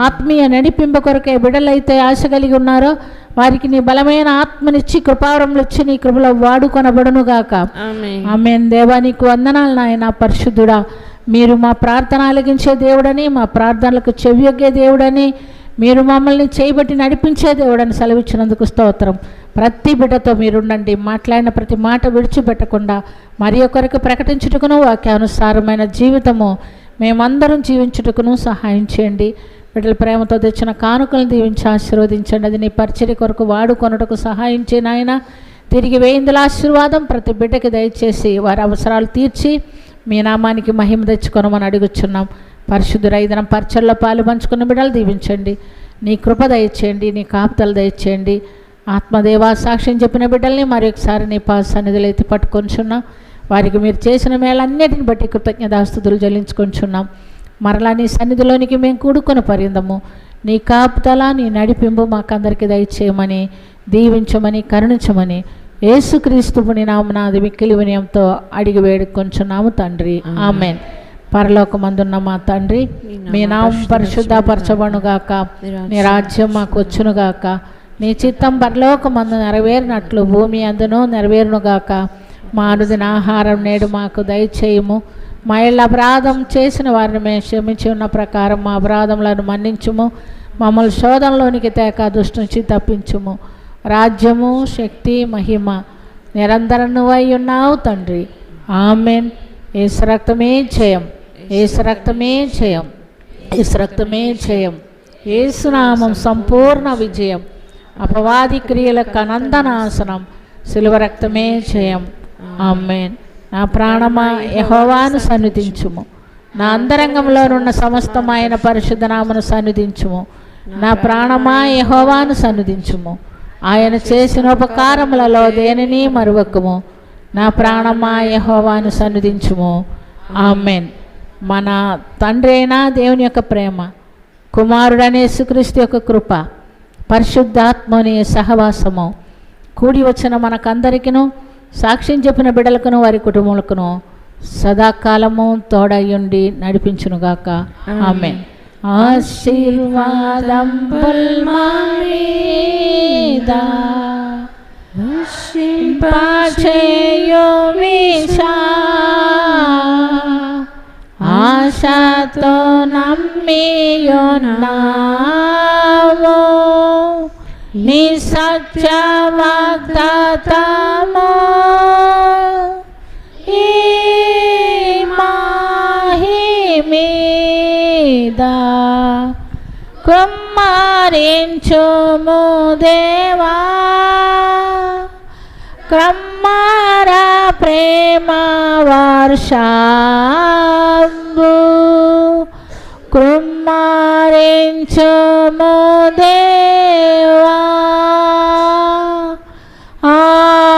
ఆత్మీయ నడిపింప కొరకు ఏ బిడ్డలైతే ఆశ కలిగి ఉన్నారో వారికి నీ బలమైన ఆత్మనిచ్చి కృపావరములు ఇచ్చి నీ కృపలో వాడుకొనబడునుగాక. ఆమేన్. దేవా, నీకు వందనాలు నాయన. పరిశుద్ధుడా, మీరు మా ప్రార్థన ఆలకించే దేవుడని, మా ప్రార్థనలకు చెవియొగ్గే దేవుడని, మీరు మమ్మల్ని చేయబట్టి నడిపించే దేవుడని సెలవిచ్చినందుకు స్తోత్రం. ప్రతి బిడ్డతో మీరుండండి. మాట్లాడిన ప్రతి మాట విడిచిపెట్టకుండా మరి ఒకరికి ప్రకటించుటకును వాక్యానుసారమైన జీవితము మేమందరం జీవించుటకును సహాయం చేయండి. బిడ్డల ప్రేమతో తెచ్చిన కానుకలను దీవించి ఆశీర్వదించండి. అది నీ పరిచర్య కొరకు వాడుకొనుటకు సహాయం చేయండి నాయన. తిరిగి వేయిందుల ఆశీర్వాదం ప్రతి బిడ్డకి దయచేసి వారి అవసరాలు తీర్చి మీ నామానికి మహిమ తెచ్చుకొనమని అడుగుచున్నాం. పరిశుద్ధుల ఈ దినం పరిచర్లో పాలు పంచుకున్న బిడ్డలు దీవించండి. నీ కృప దయచేయండి, నీ కాపుతలు దయచేయండి. ఆత్మదేవా సాక్ష్యం చెప్పిన బిడ్డల్ని మరొకసారి నీ సన్నిధిలో ఎత్తి పట్టుకొంచున్నాం. వారికి మీరు చేసిన మేలన్నిటిని బట్టి కృతజ్ఞతాస్తుతులు చెల్లించుకొంచున్నాం. మరలా నీ సన్నిధిలోనికి మేము కూడుకొని పరిందము. నీ కాపుతల, నీ నడిపింపు మాకందరికి దయచేయమని, దీవించమని, కరుణించమని యేసుక్రీస్తు పుణ్య నామమున మిక్కిలి వినయంతో అడిగి వేడుకొంచున్నాము తండ్రి. ఆమేన్. పరలోకమందున్న మా తండ్రి, మీ నామం పరిశుద్ధపరచబడుగాక, నీ రాజ్యం మాకు వచ్చునుగాక, నీ చిత్తం పరలోకమందు నెరవేరినట్లు భూమి అందును నెరవేరునుగాక. మా అనుదిన ఆహారం నేడు మాకు దయచేయము. మా ఇళ్ళ అపరాధం చేసిన వారిని మేము క్షమించి ఉన్న ప్రకారం మా అపరాధములను మన్నించుము. మమ్మల్ని శోధనలోనికి తేక దుష్టు నుంచి తప్పించుము. రాజ్యము, శక్తి, మహిమ నిరంతరం నువ్వై ఉన్నావు తండ్రి. ఆమేన్. యేసు రక్తమే జయం, యేసు రక్తమే జయం, యేసు రక్తమే జయం. యేసునామం సంపూర్ణ విజయం. అపవాది క్రియలకు అనందనాశనం. శిలువ రక్తమే జయం. ఆమేన్. నా ప్రాణమా యెహోవాను సన్నిధించుము. నా అంతరంగంలోనున్న సమస్తమైన పరిశుద్ధ నామమును సన్నిధించుము. నా ప్రాణమా యెహోవాను సన్నిధించుము. ఆయన చేసిన ఉపకారములలో దేనిని మరువకుము. నా ప్రాణమా యెహోవాను సన్నిధించుము. ఆమేన్. మన తండ్రి అయిన దేవుని యొక్క ప్రేమ, కుమారుడనే యేసుక్రీస్తు యొక్క కృప, పరిశుద్ధాత్మని సహవాసము కూడి వచ్చిన మనకందరికిను, సాక్ష్యం చెప్పిన బిడ్డలకును వారి కుటుంబములకును సదాకాలము తోడయ్యుండి నడిపించునుగాక. ఆమేన్. ఆశీర్వాదంబుల్ మా మీద వర్షింపచేయుమిషా, ఆశతో నమ్మియున్నాము నీ సత్య వాగ్దానము. ఈ మీద కుమ్మరించుము దేవా, క్రమ్మర ప్రేమ వర్షంబు కుమ్మరించుము దేవా. ఆమేన్.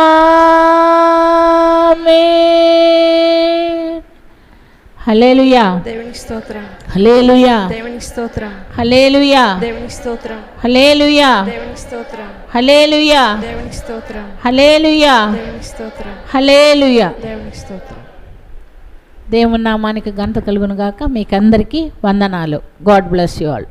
హల్లెలూయా. దేవునికి స్తోత్రం. హల్లెలూయా. దేవునికి స్తోత్రం. హల్లెలూయా. దేవునికి స్తోత్రం. హల్లెలూయా. దేవునికి స్తోత్రం. హల్లెలూయా. దేవునికి స్తోత్రం. హల్లెలూయా. దేవునికి స్తోత్రం. హల్లెలూయా. దేవునికి స్తోత్రం. దేవుని నామానికి ఘనత కలుగును గాక. మీకందరికీ వందనాలు. God bless you all.